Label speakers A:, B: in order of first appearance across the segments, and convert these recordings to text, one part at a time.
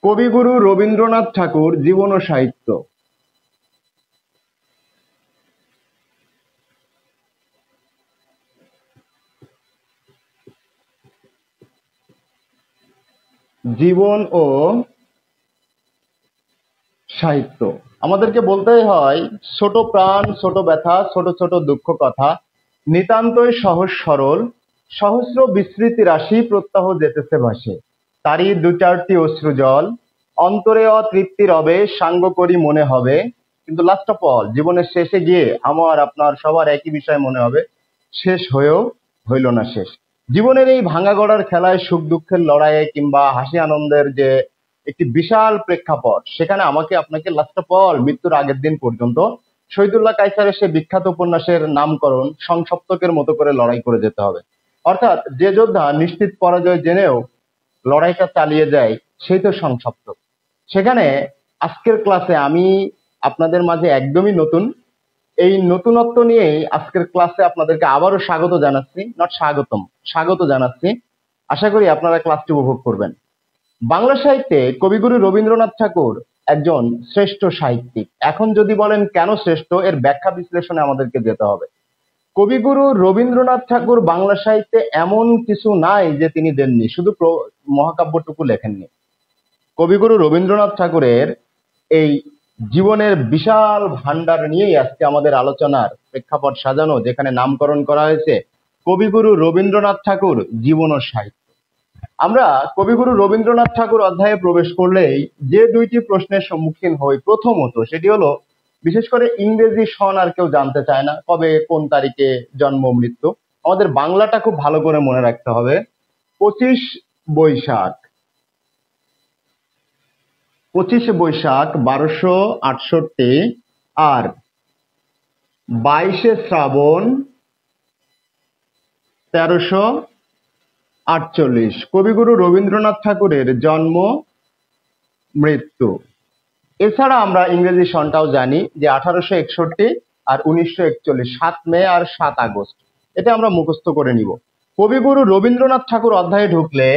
A: কবিগুরু রবীন্দ্রনাথ ঠাকুর জীবন ও সাহিত্য। জীবন ও সাহিত্য আমাদেরকে বলতেই হয়, ছোট প্রাণ ছোট ব্যথা, ছোট ছোট দুঃখ কথা, নিতান্তই সহজ সরল, সহস্র বিস্মৃতি রাশি প্রত্যাহ যেতেছে ভাসে, তারই দু চারটি অশ্রু জল, অন্তরে অতৃপ্তি রবে, সাঙ্গ করি মনে হবে। কিন্তু লাস্ট অফ অল, জীবনের শেষে গিয়ে আমার আপনার সবার একই বিষয় মনে হবে, শেষ হয়েও হইল না শেষ। জীবনের এই ভাঙা গড়ার খেলায়, সুখ দুঃখের লড়াইয়ে কিংবা হাসি আনন্দের যে একটি বিশাল প্রেক্ষাপট, সেখানে আমাকে আপনাকে লাস্ট অফ অল মৃত্যুর আগের দিন পর্যন্ত শহীদুল্লাহ কায়সারের সে বিখ্যাত উপন্যাসের নামকরণ সংসপ্তকের মতো করে লড়াই করে যেতে হবে। অর্থাৎ যে যোদ্ধা নিশ্চিত পরাজয় জেনেও লড়াইটা চালিয়ে যায়, সেই তো সংসপ্তক। সেখানে আজকের ক্লাসে আমি আপনাদের মাঝে একদমই নতুন, এই নতুনত্ব নিয়েই আজকের ক্লাসে আপনাদেরকে আবারও স্বাগত জানাচ্ছি, নট স্বাগতম, স্বাগত জানাচ্ছি। আশা করি আপনারা ক্লাসটি উপভোগ করবেন। বাংলা সাহিত্যে কবিগুরু রবীন্দ্রনাথ ঠাকুর একজন শ্রেষ্ঠ সাহিত্যিক। এখন যদি বলেন কেন শ্রেষ্ঠ, এর ব্যাখ্যা বিশ্লেষণে আমাদেরকে যেতে হবে। কবিগুরু রবীন্দ্রনাথ ঠাকুর বাংলা সাহিত্যে এমন কিছু নাই যে তিনি দেননি, শুধু মহাকাব্যটুকু লেখেননি। কবিগুরু রবীন্দ্রনাথ ঠাকুরের এই জীবনের বিশাল ভান্ডার নিয়েই আজকে আমাদের আলোচনার প্রেক্ষাপট সাজানো, যেখানে নামকরণ করা হয়েছে কবিগুরু রবীন্দ্রনাথ ঠাকুর জীবন ও সাহিত্য। আমরা কবিগুরু রবীন্দ্রনাথ ঠাকুর অধ্যায়ে প্রবেশ করলেই যে দুইটি প্রশ্নের সম্মুখীন হই, প্রথমত সেটি হলো, বিশেষ করে ইংরেজি সন আর কেউ জানতে চায় না, কবে কোন তারিখে জন্ম মৃত্যু। আমাদের বাংলাটা খুব ভালো করে মনে রাখতে হবে। 25 বৈশাখ 1268 আর 22 শ্রাবণ 1348 কবিগুরু রবীন্দ্রনাথ ঠাকুরের জন্ম মৃত্যু। এছাড়া আমরা ইংরেজি সনটাও জানি যে 1861 আর 1941, 7 মে আর 7 আগস্ট। এটা আমরা মুখস্থ করে নিব। কবিগুরু রবীন্দ্রনাথ ঠাকুর অধ্যায়ে ঢুকলে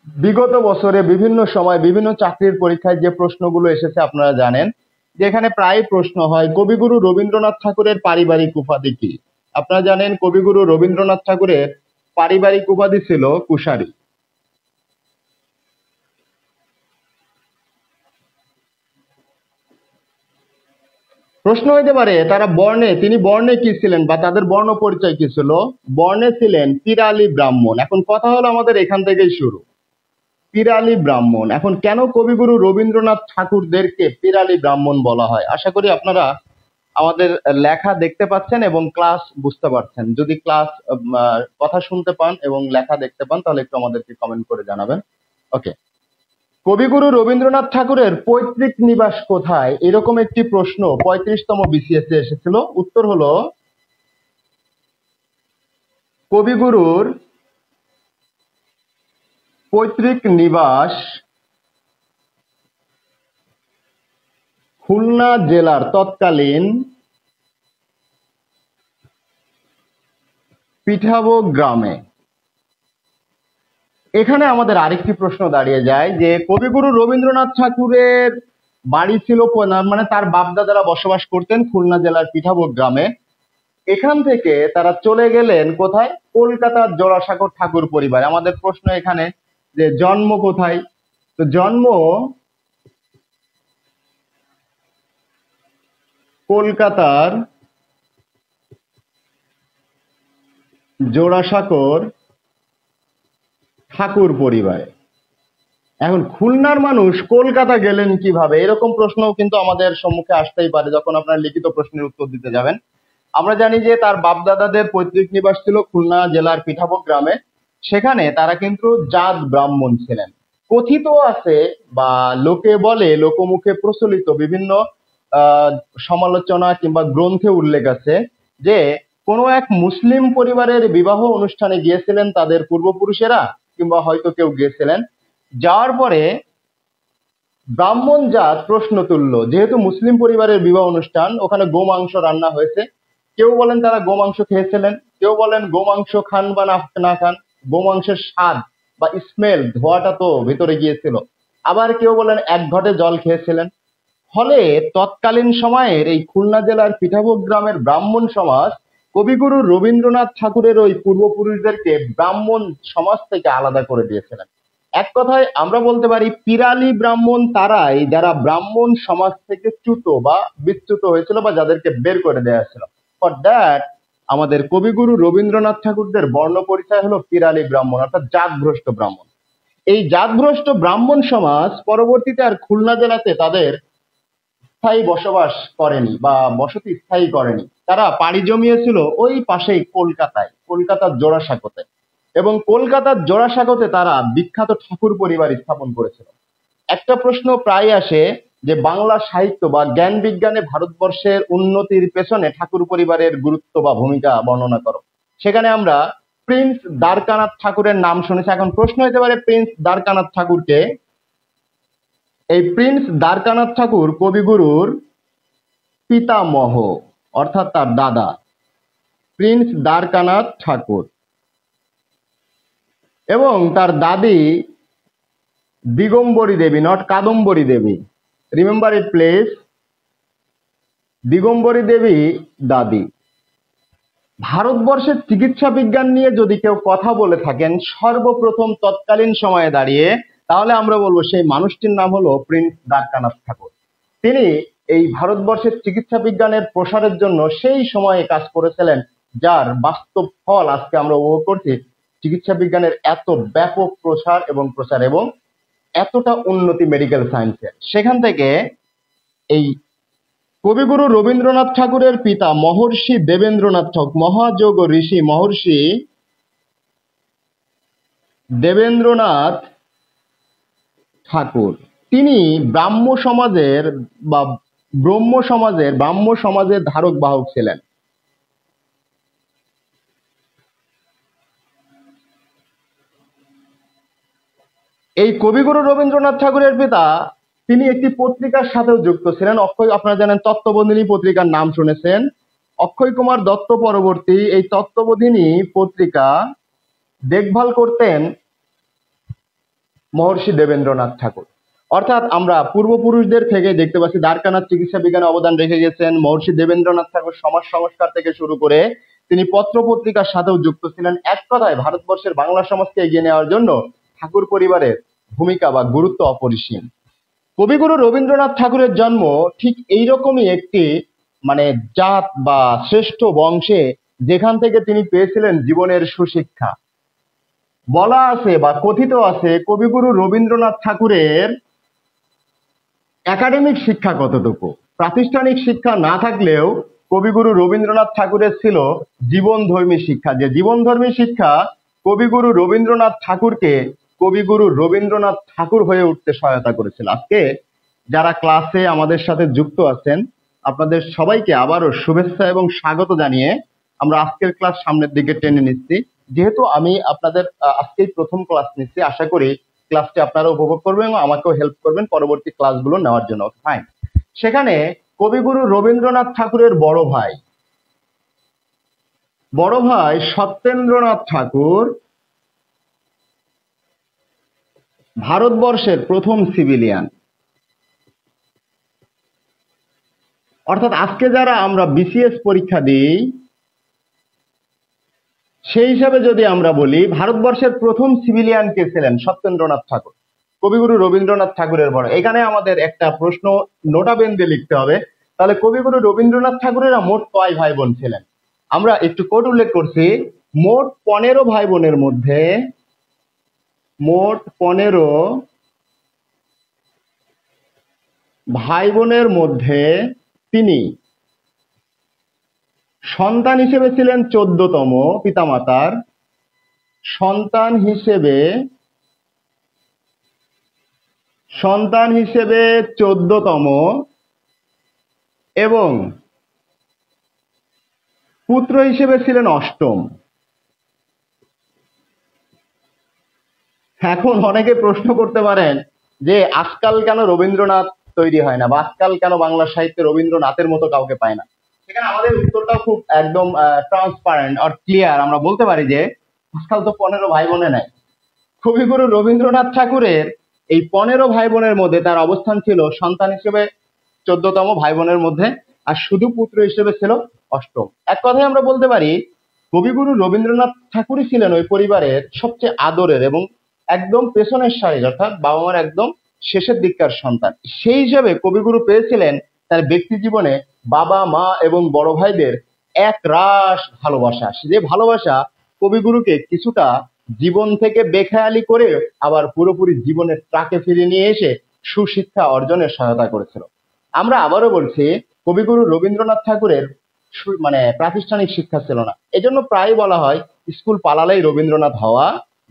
A: বিগত বছরে বিভিন্ন সময় বিভিন্ন চাকরির পরীক্ষায় যে প্রশ্নগুলো এসেছে আপনারা জানেন, যে এখানে প্রায় প্রশ্ন হয় কবিগুরু রবীন্দ্রনাথ ঠাকুরের পারিবারিক উপাধি কি। আপনারা জানেন কবিগুরু রবীন্দ্রনাথ ঠাকুরের পারিবারিক উপাধি ছিল কুশারী। প্রশ্ন হইতে পারে তিনি বর্ণে কি ছিলেন বা তাদের বর্ণ পরিচয় কি ছিল। বর্ণে ছিলেন পিরালি ব্রাহ্মণ। এখন কথা হলো আমাদের এখান থেকেই শুরু, পিরালি ব্রাহ্মণ। এখন কেন কবিগুরু রবীন্দ্রনাথ ঠাকুরদেরকে পিরালি ব্রাহ্মণ বলা হয়? আশা করি আপনারা আমাদের লেখা দেখতে পাচ্ছেন এবং ক্লাস বুঝতে পারছেন। যদি ক্লাস কথা শুনতে পান এবং লেখা দেখতে পান, তাহলে একটু আমাদেরকে কমেন্ট করে জানাবেন। ওকে, কবিগুরু রবীন্দ্রনাথ ঠাকুরের পৈতৃক নিবাস কোথায়, এরকম একটি প্রশ্ন 35তম BCS এ এসেছিল। উত্তর হলো, কবিগুরুর পৈতৃক নিবাস খুলনা জেলার তৎকালীন পিঠাবো গ্রামে। এখানে আমাদের আরেকটি প্রশ্ন দাঁড়িয়ে যায় যে কবিগুরু রবীন্দ্রনাথ ঠাকুরের বাড়ি ছিল, মানে তার বাপদাদারা বসবাস করতেন খুলনা জেলার পিঠাবো গ্রামে। এখান থেকে তারা চলে গেলেন কোথায়? কলকাতার জোড়াসাঁকোর ঠাকুর পরিবার। আমাদের প্রশ্ন এখানে যে জন্ম কোথায়? তো জন্ম কলকাতার জোড়াসাঁকোর ঠাকুর পরিবারে। এখন খুলনার মানুষ কলকাতা গেলেন কিভাবে, এরকম প্রশ্নও কিন্তু আমাদের সম্মুখে আসতেই পারে যখন আপনারা লিখিত প্রশ্নের উত্তর দিতে যাবেন। আমরা জানি যে তার বাপদাদাদের পৈতৃক নিবাস ছিল খুলনা জেলার পিঠাবো গ্রামে। সেখানে তারা কিন্তু জাত ব্রাহ্মণ ছিলেন। কথিত আছে বা লোকে বলে, লোকমুখে প্রচলিত বিভিন্ন সমালোচনা কিংবা গ্রন্থে উল্লেখ আছে যে কোনো এক মুসলিম পরিবারের বিবাহ অনুষ্ঠানে গিয়েছিলেন তাদের পূর্বপুরুষেরা, কিংবা হয়তো কেউ গিয়েছিলেন। যাওয়ার পরে ব্রাহ্মণ জাত প্রশ্ন তুললো, যেহেতু মুসলিম পরিবারের বিবাহ অনুষ্ঠান, ওখানে গোমাংস রান্না হয়েছে। কেউ বলেন তারা গোমাংস খেয়েছিলেন, কেউ বলেন গোমাংস খান বা না খান, গোমাংসের স্বাদ বা স্মেল, ধোঁয়াটা তো ভেতরে গিয়েছিল। আবার কেউ বলেন এক ঘটে জল খেয়েছিলেন। ফলে তৎকালীন সময়ের এই খুলনা জেলার পিঠাভোগ গ্রামের ব্রাহ্মণ সমাজ কবিগুরু রবীন্দ্রনাথ ঠাকুরের ওই পূর্বপুরুষদেরকে ব্রাহ্মণ সমাজ থেকে আলাদা করে দিয়েছিলেন। এক কথায় আমরা বলতে পারি পিরালি ব্রাহ্মণ তারাই যারা ব্রাহ্মণ সমাজ থেকে চ্যুত বা বিচ্যুত হয়েছিল বা যাদেরকে বের করে দেওয়া হয়েছিল। ফর দ্যাট আমাদের কবিগুরু রবীন্দ্রনাথ ঠাকুরদের বর্ণ পরিচয় হলো পিরালি ব্রাহ্মণ, অর্থাৎ জাতভ্রষ্ট ব্রাহ্মণ। এই জাতভ্রষ্ট ব্রাহ্মণ সমাজ পরবর্তীতে আর খুলনা জেলাতে তাদের স্থায়ী বসবাস করেনি বা বসতি স্থায়ী করেনি। তারা পাড়ি জমিয়েছিল ওই পাশেই কলকাতায়, কলকাতার জোড়াসাঁকোতে। এবং কলকাতার জোড়াসাঁকোতে তারা বিখ্যাত ঠাকুর পরিবার স্থাপন করেছিল। একটা প্রশ্ন প্রায় আসে যে বাংলা সাহিত্য বা জ্ঞান বিজ্ঞানে ভারতবর্ষের উন্নতির পেছনে ঠাকুর পরিবারের গুরুত্ব বা ভূমিকা বর্ণনা করো। সেখানে আমরা প্রিন্স দ্বারকানাথ ঠাকুরের নাম শুনেছি। এখন প্রশ্ন হতে পারে প্রিন্স দ্বারকানাথ ঠাকুরকে। এই প্রিন্স দ্বারকানাথ ঠাকুর কবিগুরুর পিতামহ, অর্থাৎ তার দাদা প্রিন্স দ্বারকানাথ ঠাকুর, এবং তার দাদি Digambari Devi, not Kadambari Devi. Remember it please, Digambari Devi দাদি। ভারতবর্ষের চিকিৎসা বিজ্ঞান নিয়ে যদি কেউ কথা বলে থাকেন সর্বপ্রথম তৎকালীন সময়ে দাঁড়িয়ে, তাহলে আমরা বলবো সেই মানুষটির নাম হলো প্রিন্স দ্বারকানাথ ঠাকুর। তিনি এই ভারতবর্ষের চিকিৎসা বিজ্ঞানের প্রসারের জন্য সেই সময়ে কাজ করেছিলেন, যার বাস্তব ফল আজকে আমরা উপভোগ করছি। চিকিৎসা বিজ্ঞানের এত ব্যাপক প্রসার এবং এতটা উন্নতি মেডিকেল সায়েন্সের, সেখান থেকে এই কবিগুরু রবীন্দ্রনাথ ঠাকুরের পিতা মহর্ষি দেবেন্দ্রনাথ ঠাকুর, মহাযোগ ঋষি মহর্ষি দেবেন্দ্রনাথ ঠাকুর, তিনি ব্রাহ্ম সমাজের ধারক বাহক ছিলেন। এই কবিগুরু রবীন্দ্রনাথ ঠাকুরের পিতা তিনি একটি পত্রিকার সাথেও যুক্ত ছিলেন। আপনারা জানেন তত্ত্ববোধিনী পত্রিকার নাম শুনেছেন। অক্ষয় কুমার দত্ত পরবর্তী এই তত্ত্ববোধিনী পত্রিকা দেখভাল করতেন মহর্ষি দেবেন্দ্রনাথ ঠাকুর। অর্থাৎ আমরা পূর্বপুরুষদের থেকে দেখতে পাচ্ছি দ্বারকানাথ চিকিৎসা বিজ্ঞানে অবদান রেখে গেছেন। মহর্ষি দেবেন্দ্রনাথ ঠাকুর সমাজ সংস্কার থেকে শুরু করে তিনি পত্র পত্রিকার সাথেও যুক্ত ছিলেন। এক কথায় ভারতবর্ষের বাংলা সমাজকে এগিয়ে নেওয়ার জন্য ঠাকুর পরিবারের ভূমিকা বা গুরুত্ব অপরিসীম। কবিগুরু রবীন্দ্রনাথ ঠাকুরের জন্ম ঠিক এইরকমই একটি জাত বা শ্রেষ্ঠ বংশে, যেখান থেকে তিনি পেয়েছিলেন জীবনের সুশিক্ষা। বলা আছে বা কথিত আছে কবিগুরু রবীন্দ্রনাথ ঠাকুরের একাডেমিক শিক্ষা কতটুকু, প্রাতিষ্ঠানিক শিক্ষা না থাকলেও কবিগুরু রবীন্দ্রনাথ ঠাকুরের ছিল জীবনধর্মী শিক্ষা। যে জীবনধর্মী শিক্ষা কবিগুরু রবীন্দ্রনাথ ঠাকুরকে কবিগুরু রবীন্দ্রনাথ ঠাকুর হয়ে উঠতে সহায়তা করেছিল। আজকে যারা ক্লাসে আমাদের সাথে যুক্ত আছেন আপনাদের সবাইকে আবারও শুভেচ্ছা এবং স্বাগত জানিয়ে আমরা আজকের ক্লাস সামনের দিকে টেনে নিচ্ছি। যেহেতু আমি আপনাদের আজকেই প্রথম ক্লাস নিচ্ছি, আশা করি ক্লাসটি আপনারা উপভোগ করবেন এবং আমাকেও হেল্প করবেন পরবর্তী ক্লাসগুলো নেওয়ার জন্য। ফাইন। সেখানে কবিগুরু রবীন্দ্রনাথ ঠাকুরের বড় ভাই সত্যেন্দ্রনাথ ঠাকুর ভারতবর্ষের প্রথম সিভিলিয়ান। অর্থাৎ আজকে যারা আমরা বিসিএস পরীক্ষা দিই সেই হিসাবে যদি আমরা বলি ভারতবর্ষের প্রথম সিভিলিয়ান কে ছিলেন? সত্যেন্দ্রনাথ ঠাকুর, কবিগুরু রবীন্দ্রনাথ ঠাকুরের বড়। এখানে আমাদের একটা প্রশ্ন নোটাবেন্ডে লিখতে হবে। তাহলে কবিগুরু রবীন্দ্রনাথ ঠাকুরেরা মোট কয় ভাই বোন ছিলেন? আমরা একটু কোড উল্লেখ করছি, মোট 15 ভাই বোনের মধ্যে তিনি সন্তান হিসেবে ছিলেন 14তম, পিতামাতার সন্তান হিসেবে 14তম, এবং পুত্র হিসেবে ছিলেন 8ম। এখন অনেকে প্রশ্ন করতে পারেন যে আজকাল কেন রবীন্দ্রনাথ তৈরি হয় না বা আজকাল কেন বাংলা সাহিত্যে রবীন্দ্রনাথের মতো কাউকে পায় না? সেখানে আমাদের উত্তরটা খুব একদম ট্রান্সপারেন্ট আর ক্লিয়ার। আমরা বলতে পারি যে আজকাল তো 15 ভাই বোনে নাই। কবিগুরু রবীন্দ্রনাথ ঠাকুরের এই 15 ভাই বোনের মধ্যে তার অবস্থান ছিল সন্তান হিসেবে 14তম ভাই বোনের মধ্যে, আর শুধু পুত্র হিসেবে ছিল অষ্টম। এক কথায় আমরা বলতে পারি কবিগুরু রবীন্দ্রনাথ ঠাকুরই ছিলেন ওই পরিবারের সবচেয়ে আদরের এবং একদম পেছনের সারির, অর্থাৎ বাবা মার একদম শেষের দিককার সন্তান। সেই হিসাবে কবিগুরু পেয়েছিলেন তার ব্যক্তি জীবনে বাবা মা এবং বড় ভাইদের এক রাশ ভালোবাসা। যে ভালোবাসা কবিগুরুকে কিছুটা জীবন থেকে বেখেয়ালি করে আবার পুরোপুরি জীবনের ট্রাকে ফিরিয়ে নিয়ে এসে সুশিক্ষা অর্জনের সহায়তা করেছিল। আমরা আবারও বলছি কবিগুরু রবীন্দ্রনাথ ঠাকুরের মানে প্রাতিষ্ঠানিক শিক্ষা ছিল না, এজন্য প্রায় বলা হয় স্কুল পালালেই রবীন্দ্রনাথ হওয়া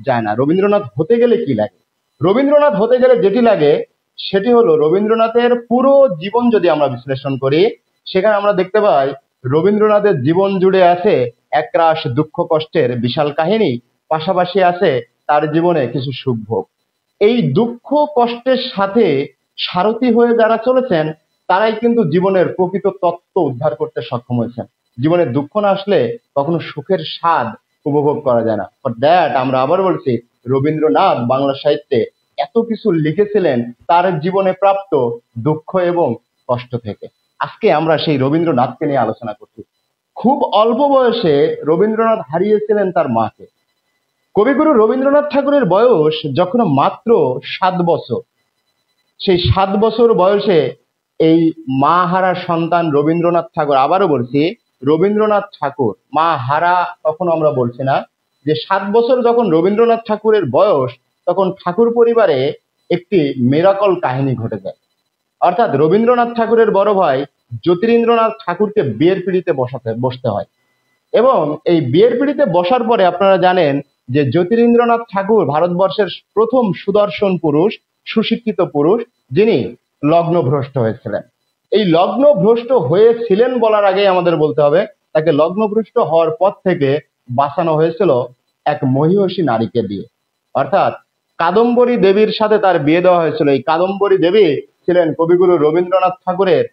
A: যায় না। রবীন্দ্রনাথ হতে গেলে কি লাগে? রবীন্দ্রনাথ হতে গেলে যেটি লাগে সেটি হলো রবীন্দ্রনাথের পুরো জীবন যদি আমরা বিশ্লেষণ করি, সেখানে আমরা দেখতে পাই রবীন্দ্রনাথের জীবন জুড়ে আছে একরাশ দুঃখ কষ্টের বিশাল কাহিনী, পাশাপাশি আছে তার জীবনে কিছু সুখভোগ। এই দুঃখ কষ্টের সাথে সারথি হয়ে যারা চলেছেন তারাই কিন্তু জীবনের প্রকৃত তত্ত্ব উদ্ধার করতে সক্ষম হয়েছেন। জীবনে দুঃখ না আসলে কখনো সুখের স্বাদ উপভোগ করা যায় না। ফর দ্যাট আমরা আবার বলছি রবীন্দ্রনাথ বাংলা সাহিত্যে এত কিছু লিখেছিলেন তার জীবনে প্রাপ্ত দুঃখ এবং কষ্ট থেকে। আজকে আমরা সেই রবীন্দ্রনাথকে নিয়ে আলোচনা করছি। খুব অল্প বয়সে রবীন্দ্রনাথ হারিয়েছিলেন তার মাকে। কবিগুরু রবীন্দ্রনাথ ঠাকুরের বয়স যখন মাত্র 7 বছর, সেই 7 বছর বয়সে এই মা হারা সন্তান রবীন্দ্রনাথ ঠাকুর, আবারও বলছি রবীন্দ্রনাথ ঠাকুর, মা হারা কখনো আমরা বলছি না, যে 7 বছর যখন রবীন্দ্রনাথ ঠাকুরের বয়স তখন ঠাকুর পরিবারে একটি মিরাকল কাহিনী ঘটে যায়। অর্থাৎ রবীন্দ্রনাথ ঠাকুরের বড় ভাই জ্যোতিরিন্দ্রনাথ ঠাকুরকে বিয়ের পিঁড়িতে বসতে হয় এবং এই বিয়ের পিঁড়িতে বসার পরে আপনারা জানেন যে জ্যোতিরিন্দ্রনাথ ঠাকুর ভারতবর্ষের প্রথম সুদর্শন পুরুষ, সুশিক্ষিত পুরুষ, যিনি লগ্নভ্রষ্ট হয়েছিলেন। এই লগ্নভ্রষ্ট হয়েছিলেন বলার আগে আমাদের বলতে হবে তাকে লগ্নভ্রষ্ট হওয়ার পর থেকে বাঁচানো হয়েছিল এক মহিষী নারীকে দিয়ে, অর্থাৎ কাদম্বরী দেবীর সাথে তার বিয়ে দেওয়া হয়েছিল। এই কাদম্বরী দেবী ছিলেন কবিগুরু রবীন্দ্রনাথ ঠাকুরের,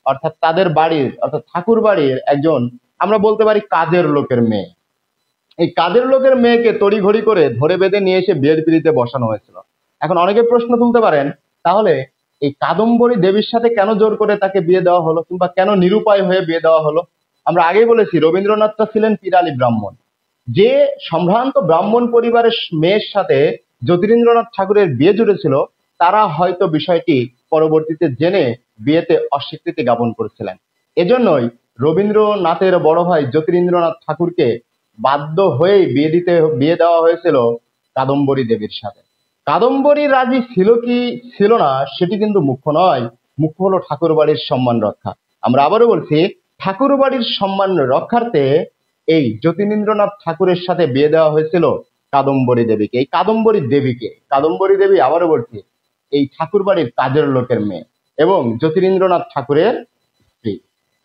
A: অর্থাৎ তাদের বাড়ির, অর্থাৎ ঠাকুর বাড়ির একজন আমরা বলতে পারি কাজের লোকের মেয়ে। এই কাজের লোকের মেয়েকে তড়িঘড়ি করে ধরে বেঁধে নিয়ে এসে বিয়ের পিঁড়িতে বসানো হয়েছিল। এখন অনেকে প্রশ্ন তুলতে পারেন, তাহলে এই কাদম্বরী দেবীর সাথে কেন জোর করে তাকে বিয়ে দেওয়া হলো, কিংবা কেন নিরুপায় হয়ে বিয়ে দেওয়া হলো? আমরা আগেই বলেছি রবীন্দ্রনাথটা ছিলেন পিরালি ব্রাহ্মণ। যে সম্ভ্রান্ত ব্রাহ্মণ পরিবারের মেয়ের সাথে জ্যোতিরিন্দ্রনাথ ঠাকুরের বিয়ে জুড়েছিল, তারা হয়তো বিষয়টি পরবর্তীতে জেনে বিয়েতে অস্বীকৃতি জ্ঞাপন করেছিলেন। এজন্যই রবীন্দ্রনাথের বড় ভাই জ্যোতিরিন্দ্রনাথ ঠাকুরকে বাধ্য হয়েই বিয়ে দেওয়া হয়েছিল কাদম্বরী দেবীর সাথে। কাদম্বরী রাজি ছিল কি ছিল না সেটি কিন্তু মুখ্য নয়, মুখ্য হলো ঠাকুর বাড়ির সম্মান রক্ষা। আমরা আবারও বলছি ঠাকুর বাড়ির সম্মান রক্ষার্থে এই জ্যোতিরিন্দ্রনাথ ঠাকুরের সাথে বিয়ে দেওয়া হয়েছিল কাদম্বরী দেবীকে। এই কাদম্বরী দেবী আবারও বলছি এই ঠাকুর বাড়ির কাজের লোকের মেয়ে এবং জ্যোতিরিন্দ্রনাথ ঠাকুরের স্ত্রী।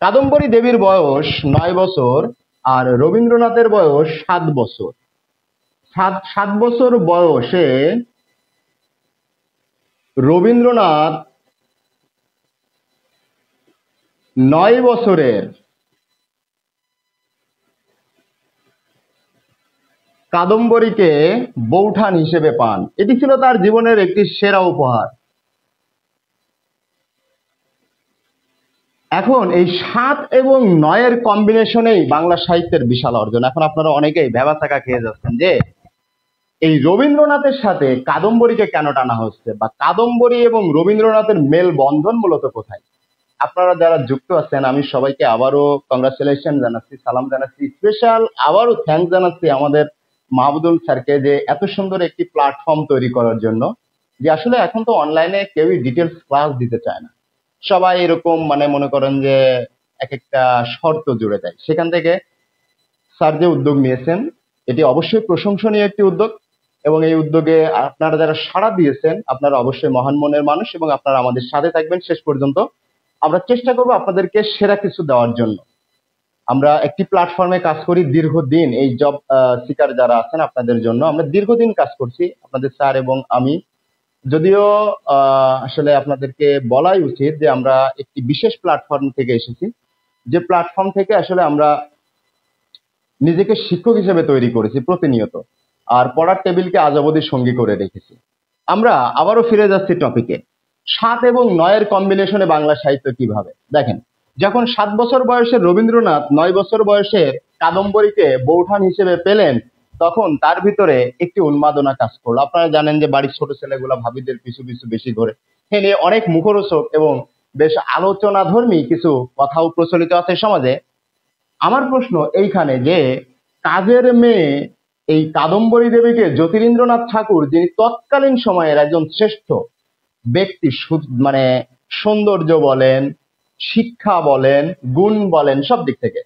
A: কাদম্বরী দেবীর বয়স 9 বছর আর রবীন্দ্রনাথের বয়স 7 বছর। 7 বছর বয়সে রবীন্দ্রনাথ 9 বছরের কাদম্বরীকে বৌঠান হিসেবে পান। এটি ছিল তার জীবনের একটি সেরা উপহার। এখন এই 7 এবং 9 কম্বিনেশনেই বাংলা সাহিত্যের বিশাল অর্জন। এখন আপনারা অনেকেই ভ্যাবাচাকা খেয়ে যাচ্ছেন যে এই রবীন্দ্রনাথের সাথে কাদম্বরীকে কেন টানা হচ্ছে, বা কাদম্বরী এবং রবীন্দ্রনাথের মেল বন্ধন মূলত কোথায়। আপনারা যারা যুক্ত আছেন আমি সবাইকে আবারও কংগ্রাচুলেশন জানাচ্ছি, সালাম জানাচ্ছি, স্পেশাল আবারও থ্যাঙ্কস জানাচ্ছি আমাদের মাহবুদুল স্যারকে যে এত সুন্দর একটি প্ল্যাটফর্ম তৈরি করার জন্য। যে আসলে এখন তো অনলাইনে কেউই ডিটেলস ক্লাস দিতে চায় না, সবাই এরকম মানে মনে করেন যে এক একটা শর্ত জুড়ে দেয়। সেখান থেকে স্যার যে উদ্যোগ নিয়েছেন এটি অবশ্যই প্রশংসনীয় একটি উদ্যোগ এবং এই উদ্যোগে আপনারা যারা সাড়া দিয়েছেন আপনারা অবশ্যই মহান মনের মানুষ এবং আপনারা আমাদের সাথে থাকবেন শেষ পর্যন্ত। আমরা চেষ্টা করব আপনাদেরকে সেরা কিছু দেওয়ার জন্য। আমরা একটি প্ল্যাটফর্মে কাজ করি দীর্ঘদিন, এই জব সিকার যারা আছেন আপনাদের জন্য আমরা দীর্ঘদিন কাজ করছি, আপনাদের স্যার এবং আমি। যদিও আসলে আপনাদেরকে বলাই উচিত যে আমরা একটি বিশেষ প্ল্যাটফর্ম থেকে এসেছি, যে প্ল্যাটফর্ম থেকে আসলে আমরা নিজেকে শিক্ষক হিসেবে তৈরি করেছি প্রতিনিয়ত। আর পড়ার টেবিলকে আজ অবধি সঙ্গী করে রেখেছি। আমরা আবারও ফিরে যাচ্ছি টপিকে। ৭ এবং ৯-এর কম্বিনেশনে বাংলা সাহিত্য কিভাবে? দেখেন, যখন ৭ বছর বয়সের রবীন্দ্রনাথ ৯ বছর বয়সের কাদম্বরীকে বৌঠান হিসেবে পেলেন, তখন তার ভিতরে একটি উন্মাদনা কাজ করলো। আপনারা জানেন যে বাড়ির ছোট ছেলেগুলা ভাবিদের পিছু পিছু বেশি ঘোরে। এ নিয়ে অনেক মুখরোচক এবং বেশ আলোচনাধর্মী কিছু কথাও প্রচলিত আছে সমাজে। আমার প্রশ্ন এইখানে যে কাজের মেয়ে এই কাদম্বরী দেবীকে জ্যোতিরিন্দ্রনাথ ঠাকুর, যিনি তৎকালীন সময়ের একজন শ্রেষ্ঠ ব্যক্তি, মানে সৌন্দর্য বলেন, শিক্ষা বলেন, গুণ বলেন, সব দিক থেকে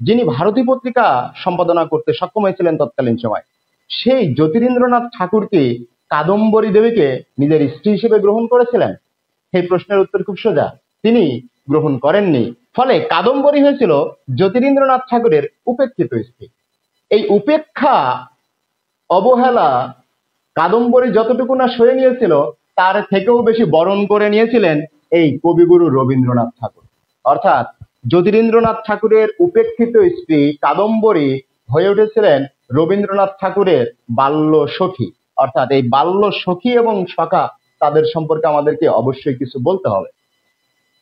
A: যিনি ভারতী পত্রিকা সম্পাদনা করতে সক্ষম হয়েছিলেন তৎকালীন সময়, সেই জ্যোতিরিন্দ্রনাথ ঠাকুরকে কাদম্বরী দেবীকে নিজের স্ত্রী হিসেবে গ্রহণ করেছিলেন? সেই প্রশ্নের উত্তর খুব সোজা, তিনি গ্রহণ করেননি। ফলে কাদম্বরী হয়েছিল জ্যোতিরিন্দ্রনাথ ঠাকুরের উপেক্ষিত স্ত্রী। এই উপেক্ষা, অবহেলা কাদম্বরী যতটুকু না সয়ে নিয়েছিল, তার থেকেও বেশি বরণ করে নিয়েছিলেন এই কবিগুরু রবীন্দ্রনাথ ঠাকুর। অর্থাৎ জ্যোতিরিন্দ্রনাথ ঠাকুরের উপেক্ষিত স্ত্রী কাদম্বরী হয়ে উঠেছিলেন রবীন্দ্রনাথ ঠাকুরের বাল্য সখী। অর্থাৎ এই বাল্য সখী এবং সখা, তাদের সম্পর্কে আমাদেরকে অবশ্যই কিছু বলতে হবে।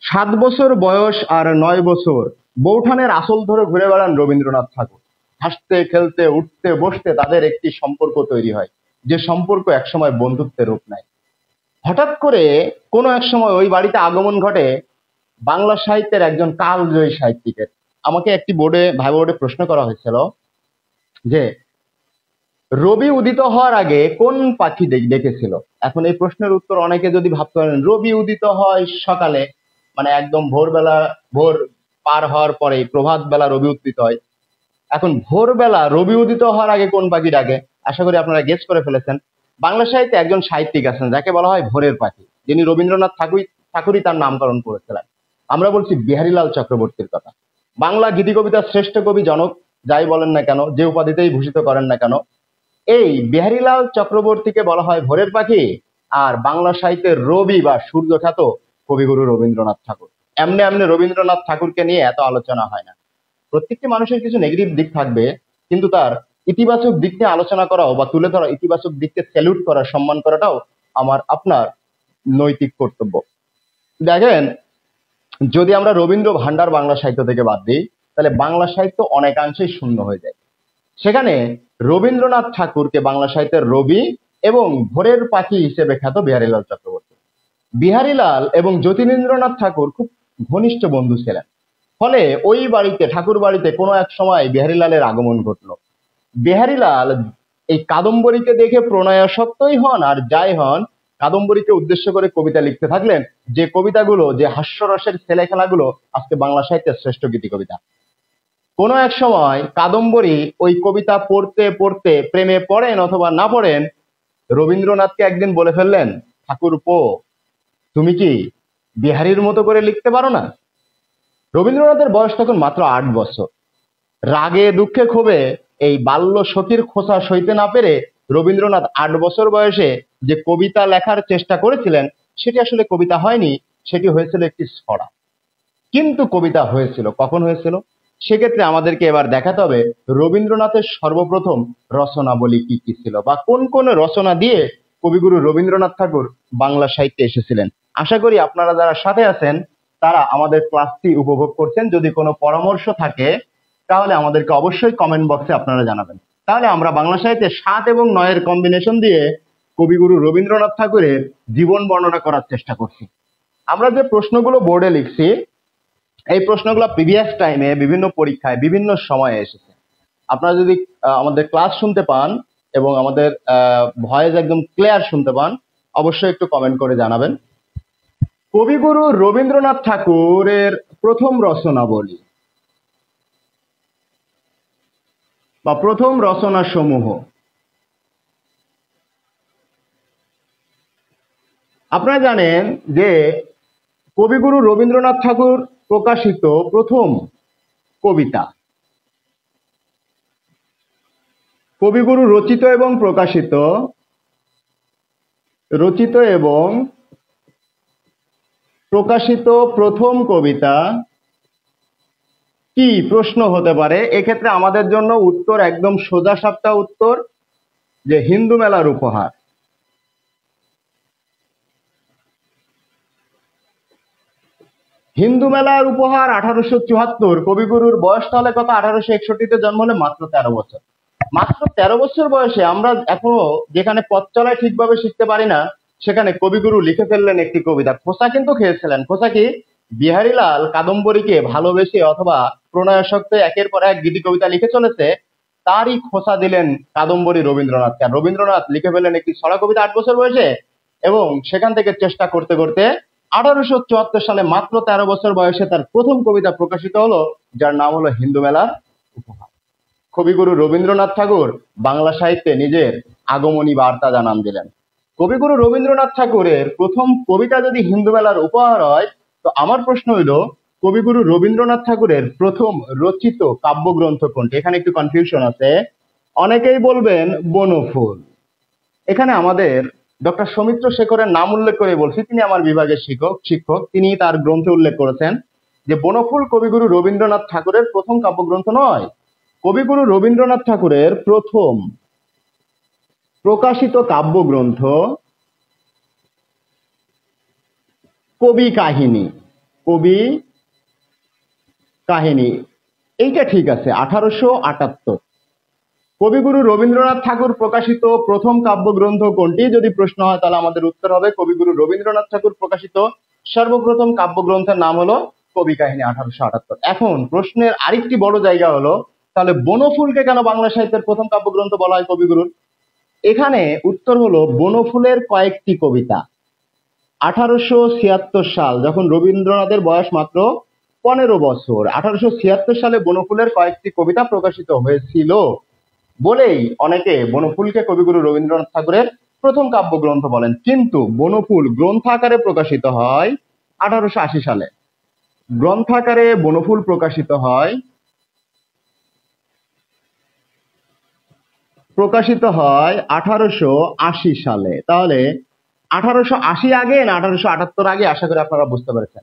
A: ৭ বছর বয়স আর ৯ বছর বৌঠানের আসল ধরে ঘুরে বেড়ান রবীন্দ্রনাথ ঠাকুর। হাসতে খেলতে উঠতে বসতে তাদের একটি সম্পর্ক তৈরি হয়, যে সম্পর্ক একসময় বন্ধুত্বের রূপ নেয়। হঠাৎ করে কোনো এক সময় ওই বাড়িতে আগমন ঘটে বাংলা সাহিত্যের একজন কালজয়ী সাহিত্যিকের। আমাকে একটি ভাইবা বোর্ডে প্রশ্ন করা হয়েছিল যে রবি উদিত হওয়ার আগে কোন পাখি ডেকেছিল। এখন এই প্রশ্নের উত্তর অনেকে যদি ভাবতে পারেন, রবি উদিত হয় সকালে, মানে একদম ভোরবেলা, ভোর পার হওয়ার পরে প্রভাত বেলা রবি উদিত হয়। এখন ভোরবেলা রবি উদিত হওয়ার আগে কোন পাখি ডাকে? আশা করি আপনারা গেস করে ফেলেছেন। বাংলা সাহিত্যে একজন সাহিত্যিক আছেন যাকে বলা হয় ভোরের পাখি, যিনি রবীন্দ্রনাথ ঠাকুরই তার নামকরণ করেছিলেন। আমরা বলছি বিহারীলাল চক্রবর্তীর কথা। বাংলা গীতি কবিতার শ্রেষ্ঠ কবি জনক যাই বলেন না কেন, যে উপাধিতেই ভূষিত করেন না কেন, এই বিহারীলাল চক্রবর্তীকে বলা হয় ভোরের পাখি। আর বাংলা সাহিত্যের রবি বা সূর্য খ্যাত কবিগুরু রবীন্দ্রনাথ ঠাকুর। এমনি এমনি রবীন্দ্রনাথ ঠাকুরকে নিয়ে এত আলোচনা হয় না। প্রত্যেকটি মানুষের কিছু নেগেটিভ দিক থাকবে, কিন্তু তার ইতিবাচক দিক নিয়ে আলোচনা করাও বা তুলে ধরা, ইতিবাচক দিককে স্যালুট করা, সম্মান করাটাও আমার আপনার নৈতিক কর্তব্য। দেখেন, যদি আমরা রবীন্দ্র ভান্ডার বাংলা সাহিত্য থেকে বাদ দিই, তাহলে বাংলা সাহিত্য অনেকাংশেই শূন্য হয়ে যায়। সেখানে রবীন্দ্রনাথ ঠাকুরকে বাংলা সাহিত্যের রবি এবং ভোরের পাখি হিসেবে খ্যাত বিহারীলাল চক্রবর্তী। বিহারীলাল এবং জ্যোতিরিন্দ্রনাথ ঠাকুর খুব ঘনিষ্ঠ বন্ধু ছিলেন। ফলে ওই বাড়িতে, ঠাকুর বাড়িতে কোনো এক সময় বিহারীলালের আগমন ঘটলো। বিহারীলাল এই কাদম্বরীকে দেখে প্রণয়াসক্তই হন আর যাই হন, কাদম্বরীকে উদ্দেশ্য করে কবিতা লিখতে থাকলেন, যে কবিতাগুলো, যে হাস্যরসের ছেলে খেলাগুলো আজকে বাংলা সাহিত্যের শ্রেষ্ঠ গীতি কবিতা। কোনো এক সময় কাদম্বরী ওই কবিতা পড়তে পড়তে প্রেমে পড়েন অথবা না পড়েন, রবীন্দ্রনাথকে একদিন বলে ফেললেন, ঠাকুরপো, তুমি কি বিহারীর মতো করে লিখতে পারো না? রবীন্দ্রনাথের বয়স তখন মাত্র ৮ বছর। রাগে দুঃখে ক্ষোভে এই বাল্য সখীর খোঁচা সইতে না পেরে রবীন্দ্রনাথ ৮ বছর বয়সে যে কবিতা লেখার চেষ্টা করেছিলেন, সেটি আসলে কবিতা হয়নি, সেটি হয়েছিল একটি ছড়া। কিন্তু কবিতা হয়েছিল। কখন হয়েছিল? সেক্ষেত্রে আমাদেরকে এবার দেখাতে হবে রবীন্দ্রনাথের সর্বপ্রথম রচনাবলী কি কি ছিল, বা কোন কোন রচনা দিয়ে কবিগুরু রবীন্দ্রনাথ ঠাকুর বাংলা সাহিত্যে এসেছিলেন। আশা করি আপনারা যারা সাথে আছেন তারা আমাদের ক্লাসটি উপভোগ করছেন। যদি কোনো পরামর্শ থাকে তাহলে আমাদেরকে অবশ্যই কমেন্ট বক্সে আপনারা জানাবেন। তাহলে আমরা বাংলা সাহিত্যে ৭ এবং ৯-এর কম্বিনেশন দিয়ে কবিগুরু রবীন্দ্রনাথ ঠাকুরের জীবন বর্ণনা করার চেষ্টা করছি। আমরা যে প্রশ্নগুলো বোর্ডে লিখছি, এই প্রশ্নগুলো প্রিভিয়াস টাইমে বিভিন্ন পরীক্ষায় বিভিন্ন সময়ে এসেছে। আপনারা যদি আমাদের ক্লাস শুনতে পান এবং আমাদের ভয়েস একদম ক্লিয়ার শুনতে পান, অবশ্যই একটু কমেন্ট করে জানাবেন। কবিগুরু রবীন্দ্রনাথ ঠাকুরের প্রথম রচনাবলী বা প্রথম রচনা সমূহ। আপনারা জানেন যে কবিগুরু রবীন্দ্রনাথ ঠাকুর প্রকাশিত প্রথম কবিতা, কবিগুরু রচিত এবং প্রকাশিত প্রথম কবিতা কি? প্রশ্ন হতে পারে। এক্ষেত্রে আমাদের জন্য উত্তর একদম সোজা সাপটা উত্তর, যে হিন্দু মেলার উপহার। হিন্দু মেলার উপহার 1874। কবিগুরুর বয়স তাহলে কত? 1861-তে জন্ম হলে মাত্র 13 বছর। মাত্র 13 বছর বয়সে আমরা এখনো যেখানে পথ চলায় ঠিকভাবে শিখতে পারি না, সেখানে কবিগুরু লিখে ফেললেন একটি কবিতা। খোসা কিন্তু খেয়েছিলেন। খোসা কি? বিহারীলাল কাদম্বরীকে ভালোবেসে অথবা প্রণয়াসক্তে একের পর এক গীতি কবিতা লিখে চলেছে, তারই খোসা দিলেন কাদম্বরী রবীন্দ্রনাথকে। আর রবীন্দ্রনাথ লিখে ফেললেন একটি ছড়া কবিতা 8 বছর বয়সে, এবং সেখান থেকে চেষ্টা করতে করতে 1874 সালে মাত্র 13 বছর বয়সে তার প্রথম কবিতা প্রকাশিত হলো, যার নাম হলো হিন্দু মেলার উপহার। কবিগুরু রবীন্দ্রনাথ ঠাকুর বাংলা সাহিত্যে নিজের আগমনী বার্তা জানান দিলেন। কবিগুরু রবীন্দ্রনাথ ঠাকুরের প্রথম কবিতা যদি হিন্দু মেলার উপহার হয়, তো আমার প্রশ্ন হইল কবিগুরু রবীন্দ্রনাথ ঠাকুরের প্রথম রচিত কাব্যগ্রন্থ কোনটি? এখানে একটু কনফিউশন আছে। অনেকেই বলবেন বনফুল। এখানে আমাদের ডক্টর সৌমিত্র শেখরের নাম উল্লেখ করে বলছি, তিনি আমার বিভাগের শিক্ষক। তিনি তার গ্রন্থে উল্লেখ করেছেন যে বনফুল কবিগুরু রবীন্দ্রনাথ ঠাকুরের প্রথম কাব্যগ্রন্থ নয়। কবিগুরু রবীন্দ্রনাথ ঠাকুরের প্রথম প্রকাশিত কাব্যগ্রন্থ কবি কাহিনী। কবি কাহিনী, এইটা ঠিক আছে। 1878। কবিগুরু রবীন্দ্রনাথ ঠাকুর প্রকাশিত প্রথম কাব্যগ্রন্থ কোনটি যদি প্রশ্ন হয়, তাহলে আমাদের উত্তর হবে কবিগুরু রবীন্দ্রনাথ ঠাকুর প্রকাশিত সর্বপ্রথম কাব্যগ্রন্থের নাম হলো কবি কাহিনী, 1878। এখন প্রশ্নের আরেকটি বড় জায়গা হলো, তাহলে বনফুলকে কেন বাংলা সাহিত্যের প্রথম কাব্যগ্রন্থ বলা হয় কবিগুরুর? এখানে উত্তর হলো বনফুলের কয়েকটি কবিতা 1876 সাল, যখন রবীন্দ্রনাথের বয়স মাত্র 15 বছর, 1876 সালে বনফুলের কয়েকটি কবিতা প্রকাশিত হয়েছিল বলেই অনেকে বনফুলকে কবিগুরু রবীন্দ্রনাথ ঠাকুরের প্রথম কাব্যগ্রন্থ বলেন। কিন্তু বনফুল গ্রন্থাকারে প্রকাশিত হয় 1880 সালে। গ্রন্থাকারে বনফুল প্রকাশিত হয় 1880 সালে। তাহলে 1880 আগে না 1878 আগে, আশা করি আপনারা বুঝতে পেরেছেন।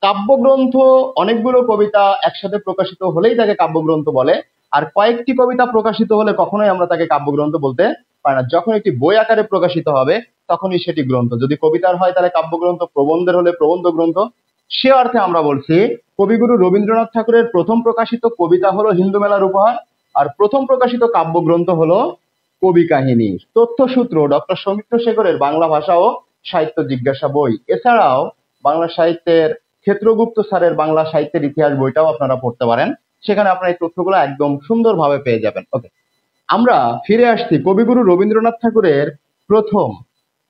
A: কাব্যগ্রন্থ অনেকগুলো কবিতা একসাথে প্রকাশিত হলেই তাকে কাব্যগ্রন্থ বলে, আর কয়েকটি কবিতা প্রকাশিত হলে কখনোই আমরা তাকে কাব্যগ্রন্থ বলতে পারি না। যখন একটি বই আকারে প্রকাশিত হবে তখনই সেটি গ্রন্থ। যদি কবিতার হয় তাহলে কাব্যগ্রন্থ, প্রবন্ধের হলে প্রবন্ধ গ্রন্থ। সে অর্থে আমরা বলছি কবিগুরু রবীন্দ্রনাথ ঠাকুরের প্রথম প্রকাশিত কবিতা হলো হিন্দু মেলার উপহার, আর প্রথম প্রকাশিত কাব্যগ্রন্থ হলো কবি কাহিনী। তথ্যসূত্র ডক্টর সৌমিত্র শেখরের বাংলা ভাষা ও সাহিত্য জিজ্ঞাসা বই। এছাড়াও বাংলা সাহিত্যের ক্ষেত্রগুপ্ত স্যারের বাংলা সাহিত্যের ইতিহাস বইটাও আপনারা পড়তে পারেন, সেখানে আপনারা এই তথ্যগুলো একদম সুন্দরভাবে পেয়ে যাবেন। ওকে, আমরা ফিরে আসছি। কবিগুরু রবীন্দ্রনাথ ঠাকুরের প্রথম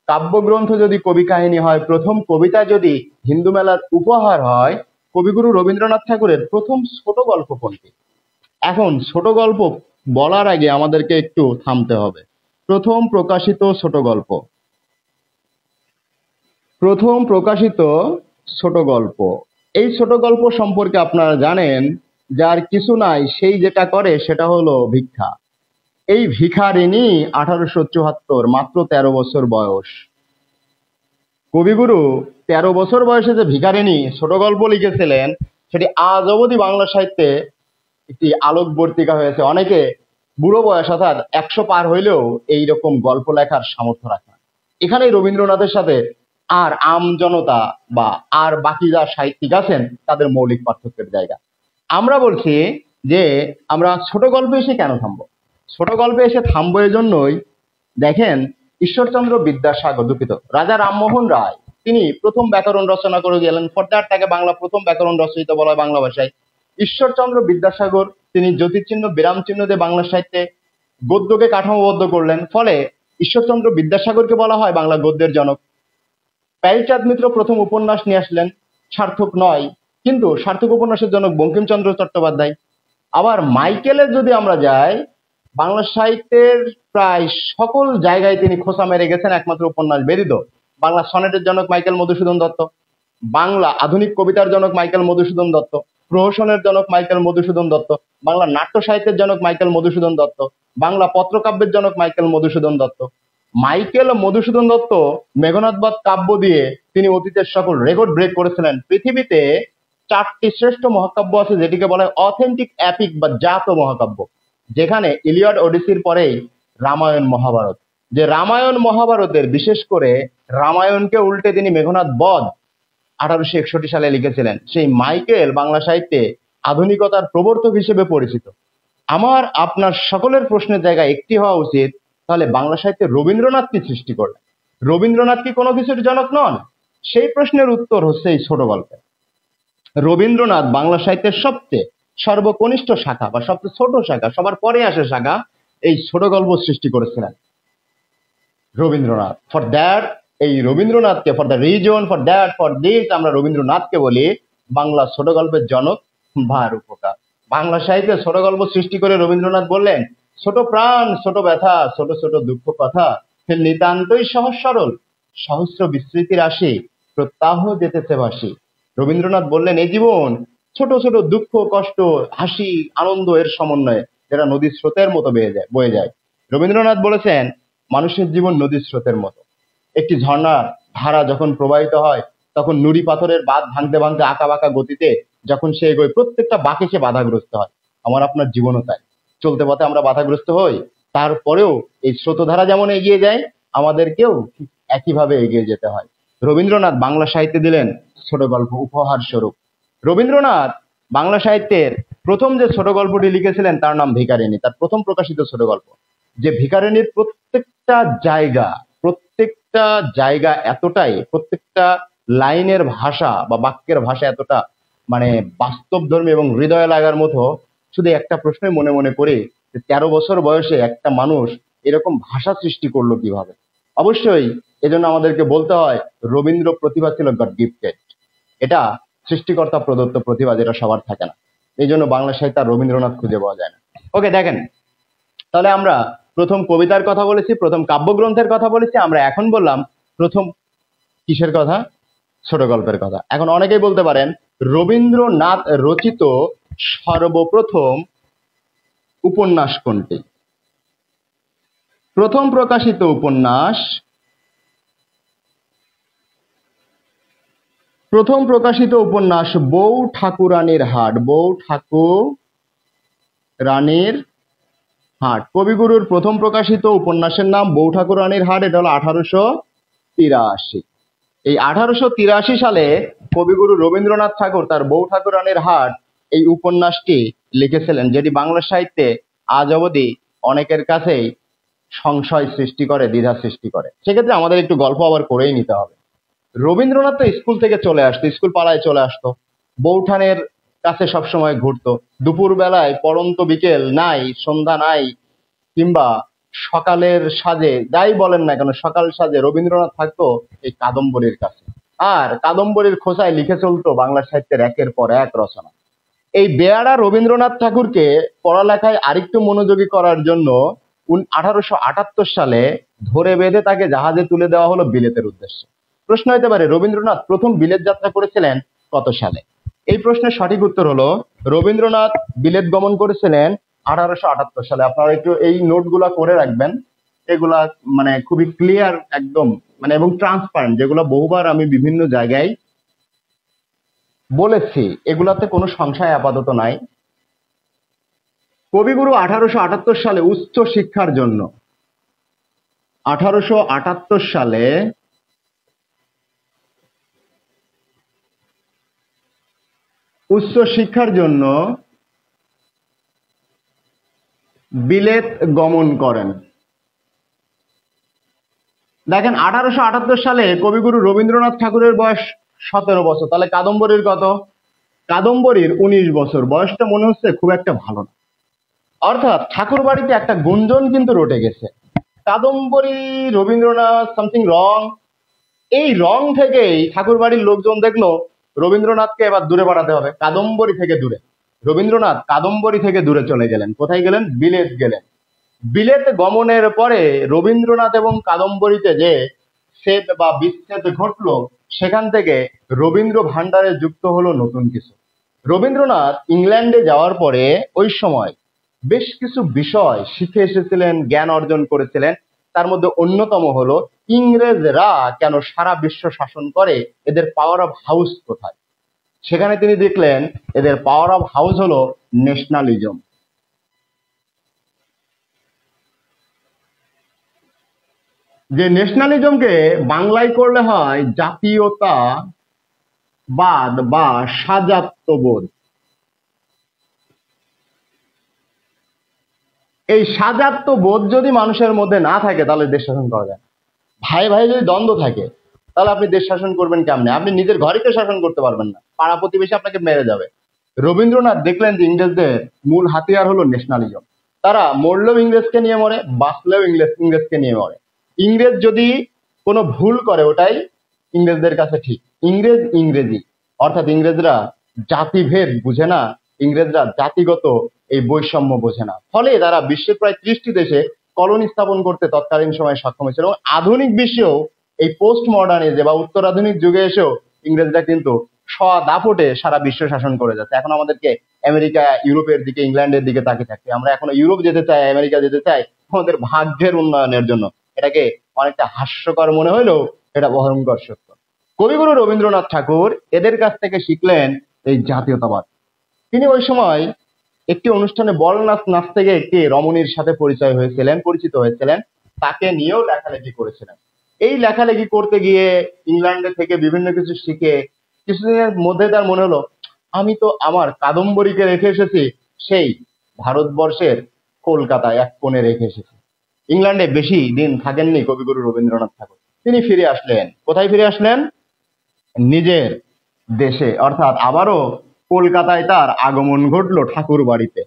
A: কাব্যগ্রন্থ যদি কবি কাহিনী হয়, প্রথম কবিতা যদি হিন্দু মেলার উপহার হয়, কবিগুরু রবীন্দ্রনাথ ঠাকুরের প্রথম ছোট গল্প কোনটি? এখন ছোট গল্প বলার আগে আমাদেরকে একটু থামতে হবে। প্রথম প্রকাশিত ছোট গল্প, প্রথম প্রকাশিত ছোট গল্প, এই ছোট গল্প সম্পর্কে আপনারা জানেন, যার কিছু নাই সেই যেটা করে সেটা হলো ভিক্ষা। এই ভিখারিনী 1874, মাত্র 13 বছর বয়স। কবিগুরু 13 বছর বয়সে যে ভিখারিনী ছোট গল্প লিখেছিলেন, সেটি আজ অবধি বাংলা সাহিত্যে একটি আলোকবর্তিকা হয়েছে। অনেকে বুড়ো বয়স অর্থাৎ 100 পার হইলেও এইরকম গল্প লেখার সামর্থ্য রাখে না। এখানেই রবীন্দ্রনাথের সাথে আর আম জনতা বা আর বাকি যা সাহিত্যিক আছেন তাদের মৌলিক পার্থক্যের জায়গা। আমরা বলছি যে আমরা ছোট গল্পে এসে কেন থামবো? ছোট গল্পে এসে থামবো এই জন্যই, দেখেন ঈশ্বরচন্দ্র বিদ্যাসাগর, দুঃখিত, রাজা রামমোহন রায়, তিনি প্রথম ব্যাকরণ রচনা করে গেলেন। ফরদ্যাট তাকে বাংলা প্রথম ব্যাকরণ রচয়িতা বলা হয় বাংলা ভাষায়। ঈশ্বরচন্দ্র বিদ্যাসাগর তিনি জ্যোতির্চিহ্ন বিরাম চিহ্ন দিয়ে বাংলা সাহিত্যে গদ্যকে কাঠামোবদ্ধ করলেন। ফলে ঈশ্বরচন্দ্র বিদ্যাসাগরকে বলা হয় বাংলা গদ্যের জনক। প্যারীচাঁদ মিত্র প্রথম উপন্যাস নিয়ে আসলেন, সার্থক নয়, কিন্তু সার্থক উপন্যাসের জনক বঙ্কিমচন্দ্র চট্টোপাধ্যায়। আবার মাইকেলের যদি আমরা যাই, বাংলা সাহিত্যের প্রায় সকল জায়গায় তিনি খোঁচা মেরে গেছেন, একমাত্র উপন্যাস ব্যতীত। বাংলা সনেটের জনক মাইকেল মধুসূদন দত্ত, বাংলা আধুনিক কবিতার জনক মাইকেল মধুসূদন দত্ত, প্রহসনের জনক মাইকেল মধুসূদন দত্ত, বাংলা নাট্য সাহিত্যের জনক মাইকেল মধুসূদন দত্ত, বাংলা পত্রকাব্যের জনক মাইকেল মধুসূদন দত্ত। মাইকেল মধুসূদন দত্ত মেঘনাদবধ কাব্য দিয়ে তিনি অতীতের সকল রেকর্ড ব্রেক করেছিলেন। পৃথিবীতে 4টি শ্রেষ্ঠ মহাকাব্য আছে, যেটিকে বলা হয় অথেন্টিক অ্যাপিক বা জাত মহাকাব্য, যেখানে ইলিয়াড ওডিসির পরেই রামায়ণ মহাভারত। যে রামায়ণ মহাভারতের বিশেষ করে রামায়ণকে উল্টে তিনি মেঘনাদ বধ 1861 সালে লিখেছিলেন। সেই মাইকেল বাংলা সাহিত্যে আধুনিকতার প্রবর্তক হিসেবে পরিচিত। আমার আপনার সকলের প্রশ্নের জায়গায় একটি হওয়া উচিত, তাহলে বাংলা সাহিত্যে রবীন্দ্রনাথ কি সৃষ্টি করলেন? রবীন্দ্রনাথ কি কোনো কিছুর জনক নন? সেই প্রশ্নের উত্তর হচ্ছে এই ছোট গল্পে। রবীন্দ্রনাথ বাংলা সাহিত্যের সবচেয়ে সর্বকনিষ্ঠ শাখা বা সবচেয়ে ছোট শাখা, সবার পরে আসে শাখা, এই ছোট গল্প সৃষ্টি করেছিলেন রবীন্দ্রনাথ। ফর দ্যাট, এই রবীন্দ্রনাথকে, for the reason, for that, for this, আমরা রবীন্দ্রনাথকে বলি বাংলা ছোট গল্পের জনক বা রূপকার। বাংলা সাহিত্যে ছোট গল্প সৃষ্টি করে রবীন্দ্রনাথ বললেন, ছোট প্রাণ, ছোট ব্যথা, ছোট ছোট দুঃখ কথা, নিতান্তই সহজ সরল, সহস্র বিস্মৃতি রাশি, প্রত্যাহ যেতেছে ভাসি। রবীন্দ্রনাথ বললেন, এই জীবন ছোট ছোট দুঃখ, কষ্ট, হাসি, আনন্দ এর সমন্বয়ে, যেটা নদীর স্রোতের মতো বয়ে যায়। রবীন্দ্রনাথ বলেছেন, মানুষের জীবন নদীর স্রোতের মতো। একটি ঝর্ণার ধারা যখন প্রবাহিত হয়, তখন নুড়ি পাথরের বাঁধ ভাঙতে ভাঙতে আঁকা বাঁকা গতিতে যখন সে এগোয়, প্রত্যেকটা বাঁকে সে বাধাগ্রস্ত হয়। আমার আপনার জীবনও তাই। চলতে পথে আমরা বাধাগ্রস্ত হই, তারপরেও এই স্রোতধারা যেমন এগিয়ে যায়, আমাদেরকেও একইভাবে এগিয়ে যেতে হয়। রবীন্দ্রনাথ বাংলা সাহিত্যে দিলেন ছোট গল্প উপহার স্বরূপ। রবীন্দ্রনাথ বাংলা সাহিত্যের প্রথম যে ছোট গল্পটি লিখেছিলেন তার নাম ভিখারিণী, তার প্রথম প্রকাশিত ছোট গল্প। যে ভিখারিণীর প্রত্যেকটা জায়গা এতটাই, প্রত্যেকটা লাইনের ভাষা বা বাক্যের ভাষা এতটা মানে বাস্তবধর্মী এবং হৃদয় লাগার মতো। শুধু একটা প্রশ্নই মনে মনে করি, যে 13 বছর বয়সে একটা মানুষ এরকম ভাষা সৃষ্টি করলো কিভাবে? অবশ্যই এজন্য আমাদেরকে বলতে হয়, রবীন্দ্র প্রতিভা ছিল গড গিফটেড। এটা সৃষ্টিকর্তা প্রদত্ত প্রতিভা, যেটা সবার থাকে না। এই জন্য বাংলা সাহিত্যে আর রবীন্দ্রনাথ খুঁজে পাওয়া যায় না। ওকে, দেখেন, তাহলে আমরা প্রথম কবিতার কথা বলেছি, প্রথম কাব্যগ্রন্থের কথা বলেছি, আমরা এখন বললাম প্রথম কিসের কথা? ছোট গল্পের কথা। এখন অনেকেই বলতে পারেন, রবীন্দ্রনাথ রচিত সর্বপ্রথম উপন্যাস কোনটি? প্রথম প্রকাশিত উপন্যাস, বউ ঠাকুরানীর হাট। বউ ঠাকুরানীর হাট কবিগুরুর প্রথম প্রকাশিত উপন্যাসের নাম বউ ঠাকুরানীর হাট। এটা হলো 1883। এই 1883 সালে কবিগুরু রবীন্দ্রনাথ ঠাকুর তার বউ ঠাকুরানীর হাট এই উপন্যাসটি লিখেছিলেন, যেটি বাংলা সাহিত্যে আজ অবধি অনেকের কাছেই সংশয় সৃষ্টি করে, দ্বিধা সৃষ্টি করে। সেক্ষেত্রে আমাদের একটু গল্প আবার করেই নিতে হবে। রবীন্দ্রনাথ তো স্কুল থেকে চলে আসতো, স্কুল পাড়ায় চলে আসতো, বউঠানের কাছে সবসময় ঘুরতো। দুপুর বেলায় পড়ন্ত বিকেল নাই, সন্ধ্যা নাই, কিংবা সকালের সাজে, যাই বলেন না কেন, সকাল সাজে রবীন্দ্রনাথ থাকতো এই কাদম্বরীর কাছে। আর কাদম্বরীর খোঁচায় লিখে চলতো বাংলা সাহিত্যের একের পর এক রচনা। এই বেয়ারা রবীন্দ্রনাথ ঠাকুরকে পড়ালেখায় আরেকটু মনোযোগী করার জন্য 1878 সালে ধরে বেঁধে তাকে জাহাজে তুলে দেওয়া হলো বিলেতের উদ্দেশ্যে। প্রশ্ন হতে পারে, রবীন্দ্রনাথ প্রথম বিলেত যাত্রা করেছিলেন কত সালে? এই প্রশ্নের সঠিক উত্তর হলো, রবীন্দ্রনাথ বিলেত গমন করেছিলেন 1878 সালে। আপনারা একটু এই নোটগুলা করে রাখবেন, এগুলা মানে খুবই ক্লিয়ার একদম, মানে এবং ট্রান্সপারেন্ট, যেগুলো বহুবার আমি বিভিন্ন জায়গায় বলেছি, এগুলাতে কোনো সংশয় আপাতত নাই। কবিগুরু 1878 সালে উচ্চ শিক্ষার জন্য 1878 সালে উচ্চ শিক্ষার জন্য বিলেত গমন করেন। দেখেন, 1878 সালে কবিগুরু রবীন্দ্রনাথ ঠাকুরের বয়স 17 বছর। তাহলে কাদম্বরীর কত? কাদম্বরীর 19 বছর। বয়সটা মনে হচ্ছে খুব একটা ভালো না। অর্থাৎ ঠাকুর বাড়িতে একটা গুঞ্জন কিন্তু রটে গেছে, কাদম্বরী রবীন্দ্রনাথ সামথিং রং। এই রং থেকেই ঠাকুর বাড়ির লোকজন দেখলো রবীন্দ্রনাথকে এবার দূরে পাঠাতে হবে, কাদম্বরী থেকে দূরে। রবীন্দ্রনাথ কাদম্বরী থেকে দূরে চলে গেলেন। কোথায় গেলেন? বিলেত গেলেন। বিলেত গমনের পরে রবীন্দ্রনাথ এবং কাদম্বরীতে যে ছেদ বা বিচ্ছেদ ঘটলো, সেখান থেকে রবীন্দ্র ভান্ডারে যুক্ত হলো নতুন কিছু। রবীন্দ্রনাথ ইংল্যান্ডে যাওয়ার পরে ওই সময় বেশ কিছু বিষয় শিখে এসেছিলেন, জ্ঞান অর্জন করেছিলেন। তার মধ্যে অন্যতম হলো ইংরেজরা কেন সারা বিশ্ব শাসন করে, এদের পাওয়ার অফ হাউস কোথায়। সেখানে তিনি দেখলেন এদের পাওয়ার অফ হাউস হলো ন্যাশনালিজম। যে ন্যাশনালিজমকে বাংলায় করলে হয় জাতীয়তাবাদ বা স্বাজাত্যবোধ। এই স্বাজাত্যবোধ যদি মানুষের মধ্যে না থাকে তাহলে দেশ শাসন করা যায় না। ভাই ভাই যদি দ্বন্দ্ব থাকে তাহলে আপনি দেশ শাসন করবেন কেমনে? আপনি নিজের ঘরেকে শাসন করতে পারবেন না, পাড়া প্রতিবেশী আপনাকে মেরে যাবে। রবীন্দ্রনাথ দেখলেন যে ইংরেজদের মূল হাতিয়ার হলো ন্যাশনালিজম। তারা মরলেও ইংরেজকে নিয়ে মরে, বাঁচলেও ইংরেজকে নিয়ে মরে। ইংরেজ যদি কোনো ভুল করে ওটাই ইংরেজদের কাছে ঠিক। ইংরেজি অর্থাৎ ইংরেজরা জাতিভেদ বুঝে না, ইংরেজরা জাতিগত এই বৈষম্য বোঝে না। ফলে তারা বিশ্বের প্রায় 30টি দেশে কলোনি স্থাপন করতে তৎকালীন সময়ে সক্ষম হয়েছিল এবং আধুনিক বিশ্বেও এই পোস্ট মডার্নিজে বা উত্তরাধুনিক যুগে এসেও ইংরেজরা কিন্তু দাপটে সারা বিশ্ব শাসন করে যাচ্ছে। এখন আমাদেরকে আমেরিকা, ইউরোপের দিকে, ইংল্যান্ডের দিকে তাকিয়ে থাকতে, আমরা এখনো ইউরোপ যেতে চাই, আমেরিকা যেতে চাই আমাদের ভাগ্যের উন্নয়নের জন্য। এটাকে অনেকটা হাস্যকর মনে হলেও এটা ভয়ঙ্কর সত্য। কবিগুরু রবীন্দ্রনাথ ঠাকুর এদের কাছ থেকে শিখলেন এই জাতীয়তাবাদ। তিনি ওই সময় একটি অনুষ্ঠানে বল নাচ নাচতে গিয়ে একটি রমণীর সাথে পরিচিত হয়েছিলেন, তাকে নিয়েও লেখালেখি করেছিলেন। এই লেখালেখি করতে গিয়ে ইংল্যান্ডে থেকে বিভিন্ন কিছু শিখে কিছুদিনের মধ্যে তার মনে হলো, আমি তো আমার কাদম্বরীকে রেখে এসেছি সেই ভারতবর্ষের কলকাতায় এক কোণে রেখে এসেছি। ইংল্যান্ডে বেশি দিন থাকেননি কবিগুরু রবীন্দ্রনাথ ঠাকুর। তিনি ফিরে আসলেন। কোথায় ফিরে আসলেন? নিজের দেশে, অর্থাৎ আবারও কলকাতায় তার আগমন ঘটলো ঠাকুর বাড়িতে।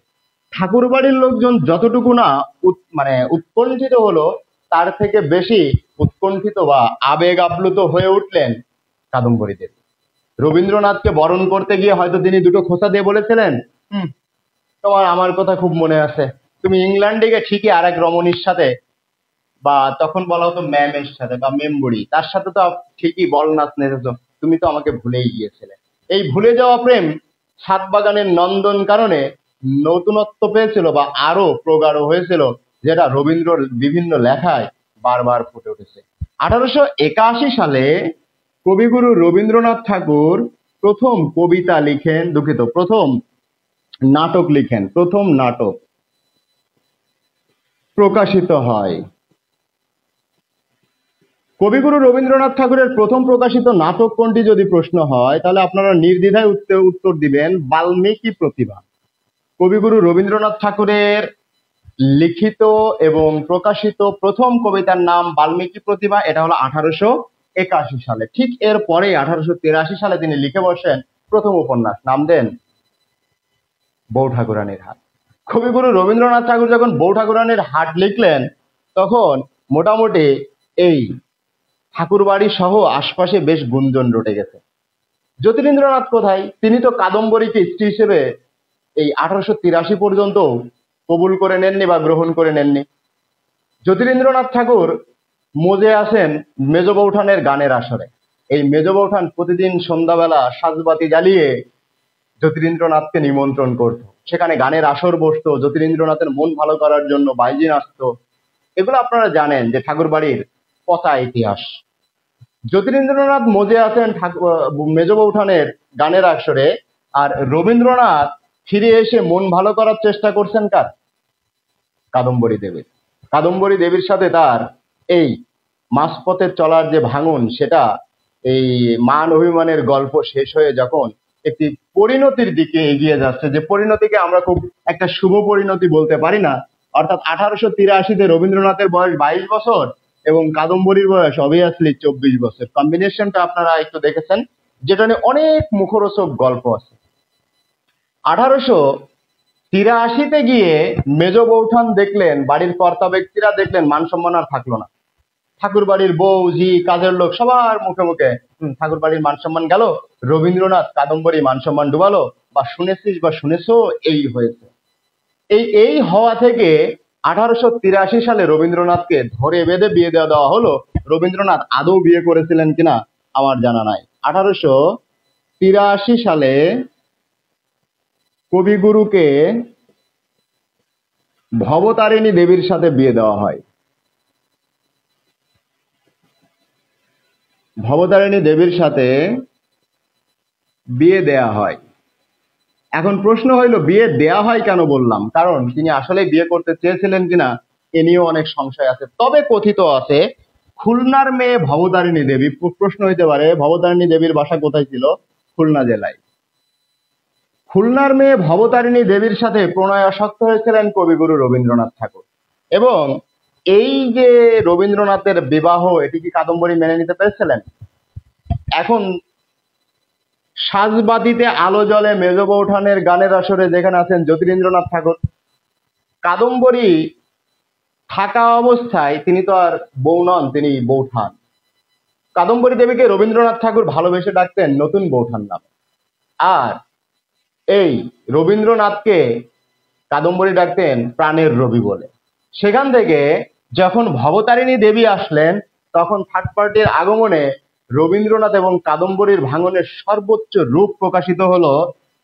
A: ঠাকুর বাড়ির লোকজন যতটুকু না উৎকণ্ঠিত হলো, তার থেকে বেশি উৎকণ্ঠিত বা আবেগ আপ্লুত হয়ে উঠলেন কাদম্বরী দেবী। রবীন্দ্রনাথকে বরণ করতে গিয়ে হয়তো তিনি দুটো খোঁচা দিয়ে বলেছিলেন, তোমার আমার কথা খুব মনে আছে, তুমি ইংল্যান্ডে গিয়ে ঠিকই আর এক রমণীর সাথে, বা তখন বলা হতো ম্যামের সাথে বা মেমবুড়ি, তার সাথে তো ঠিকই বল নাচ নেচেছো, তুমি তো আমাকে ভুলেই গিয়েছিলে। এই ভুলে যাওয়া প্রেম ছাদ বাগানের নন্দন কারণে নতুনত্ব পেয়েছিল বা আরো প্রগাঢ় হয়েছিল, যেটা রবীন্দ্রর বিভিন্ন লেখায় বারবার ফুটে উঠেছে। 1881 সালে কবিগুরু রবীন্দ্রনাথ ঠাকুর প্রথম কবিতা লিখেন, প্রথম নাটক লিখেন, প্রথম নাটক প্রকাশিত হয়। কবিগুরু রবীন্দ্রনাথ ঠাকুরের প্রথম প্রকাশিত নাটক কোনটি যদি প্রশ্ন হয়, তাহলে আপনারা নির্দ্বিধায় উত্তর দিবেন বাল্মীকি প্রতিভা। কবিগুরু রবীন্দ্রনাথ ঠাকুরের লিখিত এবং প্রকাশিত প্রথম কবিতার নাম বাল্মীকি প্রতিভা। এটা হলো 1881 সালে। ঠিক এর পরে 1883 সালে তিনি লিখে বসেন প্রথম উপন্যাস, নাম দেন বউ ঠাকুরানীর হাট। কবিগুরু রবীন্দ্রনাথ ঠাকুর যখন বউ ঠাকুরানীর হাট লিখলেন, তখন মোটামুটি এই ঠাকুরবাড়ি সহ আশপাশে বেশ গুঞ্জন রটে গেছে। জ্যোতিরিন্দ্রনাথ কোথায়? তিনি তো কাদম্বরীকে স্ত্রী হিসেবে এই 1883 পর্যন্ত কবুল করে নেননি বা গ্রহণ করে নেননি। জ্যোতিরিন্দ্রনাথ ঠাকুর মজে আসেন মেজ বৌঠানের গানের আসরে। এই মেজ বৌঠান প্রতিদিন সন্ধ্যাবেলা সাজবাতি জ্বালিয়ে জ্যোতিরিন্দ্রনাথকে নিমন্ত্রণ করত, সেখানে গানের আসর বসতো, জ্যোতিরিন্দ্রনাথের মন ভালো করার জন্য বাইজি নাচতো। এগুলো আপনারা জানেন যে ঠাকুর বাড়ির পচা ইতিহাস। জ্যোতিরিন্দ্রনাথ মজে আছেন মেজ বৌঠানের গানের আসরে, আর রবীন্দ্রনাথ ফিরে এসে মন ভালো করার চেষ্টা করছেন কার? কাদম্বরী দেবীর। কাদম্বরী দেবীর সাথে তার এই মাঝপথের চলার যে ভাঙন, সেটা এই মান অভিমানের গল্প শেষ হয়ে যখন একটি পরিণতির দিকে এগিয়ে যাচ্ছে, যে পরিণতিকে আমরা খুব একটা শুভ পরিণতি বলতে পারি না, অর্থাৎ 1883-তে রবীন্দ্রনাথের বয়স 22 বছর এবং কাদম্বরীর বয়স অবভিয়াসলি 24 বছর। কম্বিনেশনটা আপনারা একটু দেখেছেন, যেটা নিয়ে অনেক মুখরোচক গল্প আছে। 1883-তে গিয়ে মেজ বৌঠান দেখলেন, বাড়ির কর্তা ব্যক্তিরা দেখলেন মান সম্মান আর থাকলো না। ঠাকুর বাড়ির বউ, ঝি, কাজের লোক সবার মুখে মুখে ঠাকুর বাড়ির মান সম্মান গেল, রবীন্দ্রনাথ কাদম্বরী মান সম্মান ডুবালো, বা শুনেছিস বা শুনেছো এই হয়েছে। এই হওয়া থেকে 1883 সালে রবীন্দ্রনাথকে ধরে বেঁধে বিয়ে দেওয়া হলো। রবীন্দ্রনাথ আদৌ বিয়ে করেছিলেন কিনা আমার জানা নাই। 1883 সালে কবিগুরুকে ভবতারিণী দেবীর সাথে বিয়ে দেওয়া হয়। ভবতারিণী দেবীর সাথে বিয়ে দেয়া হয়। এখন প্রশ্ন হইল, বিয়ে দেয়া হয় কেন বললাম? কারণ তিনি আসলে বিয়ে করতে চেয়েছিলেন কিনা এ নিয়েও অনেক সংশয় আছে। তবে কথিত আছে খুলনার মেয়ে ভবতারিণী দেবী, প্রশ্ন হইতে পারে ভবতারিণী দেবীর বাসা কোথায় ছিল? খুলনা জেলায়। খুলনার মেয়ে ভবতারিণী দেবীর সাথে প্রণয়াসক্ত হয়েছিলেন কবিগুরু রবীন্দ্রনাথ ঠাকুর। এবং এই যে রবীন্দ্রনাথের বিবাহ, এটি কি কাদম্বরী মেনে নিতে পেরেছিলেন? এখন সাজবাতিতে আলো জলে মেজ বৌঠানের গানের আসরে যেখানে আছেন জ্যোতিরিন্দ্রনাথ ঠাকুর, কাদম্বরী থাকা অবস্থায় তিনি তো আর বউ নন, তিনি বৌঠান। কাদম্বরী দেবীকে রবীন্দ্রনাথ ঠাকুর ভালোবেসে ডাকতেন নতুন বৌঠান নামে। আর এই রবীন্দ্রনাথকে কাদম্বরী ডাকতেন প্রাণের রবি বলে। সেখান থেকে যখন ভবতারিণী দেবী আসলেন, তখন থার্ড পার্টির আগমনে রবীন্দ্রনাথ এবং কাদম্বরীর ভাঙনের সর্বোচ্চ রূপ প্রকাশিত হলো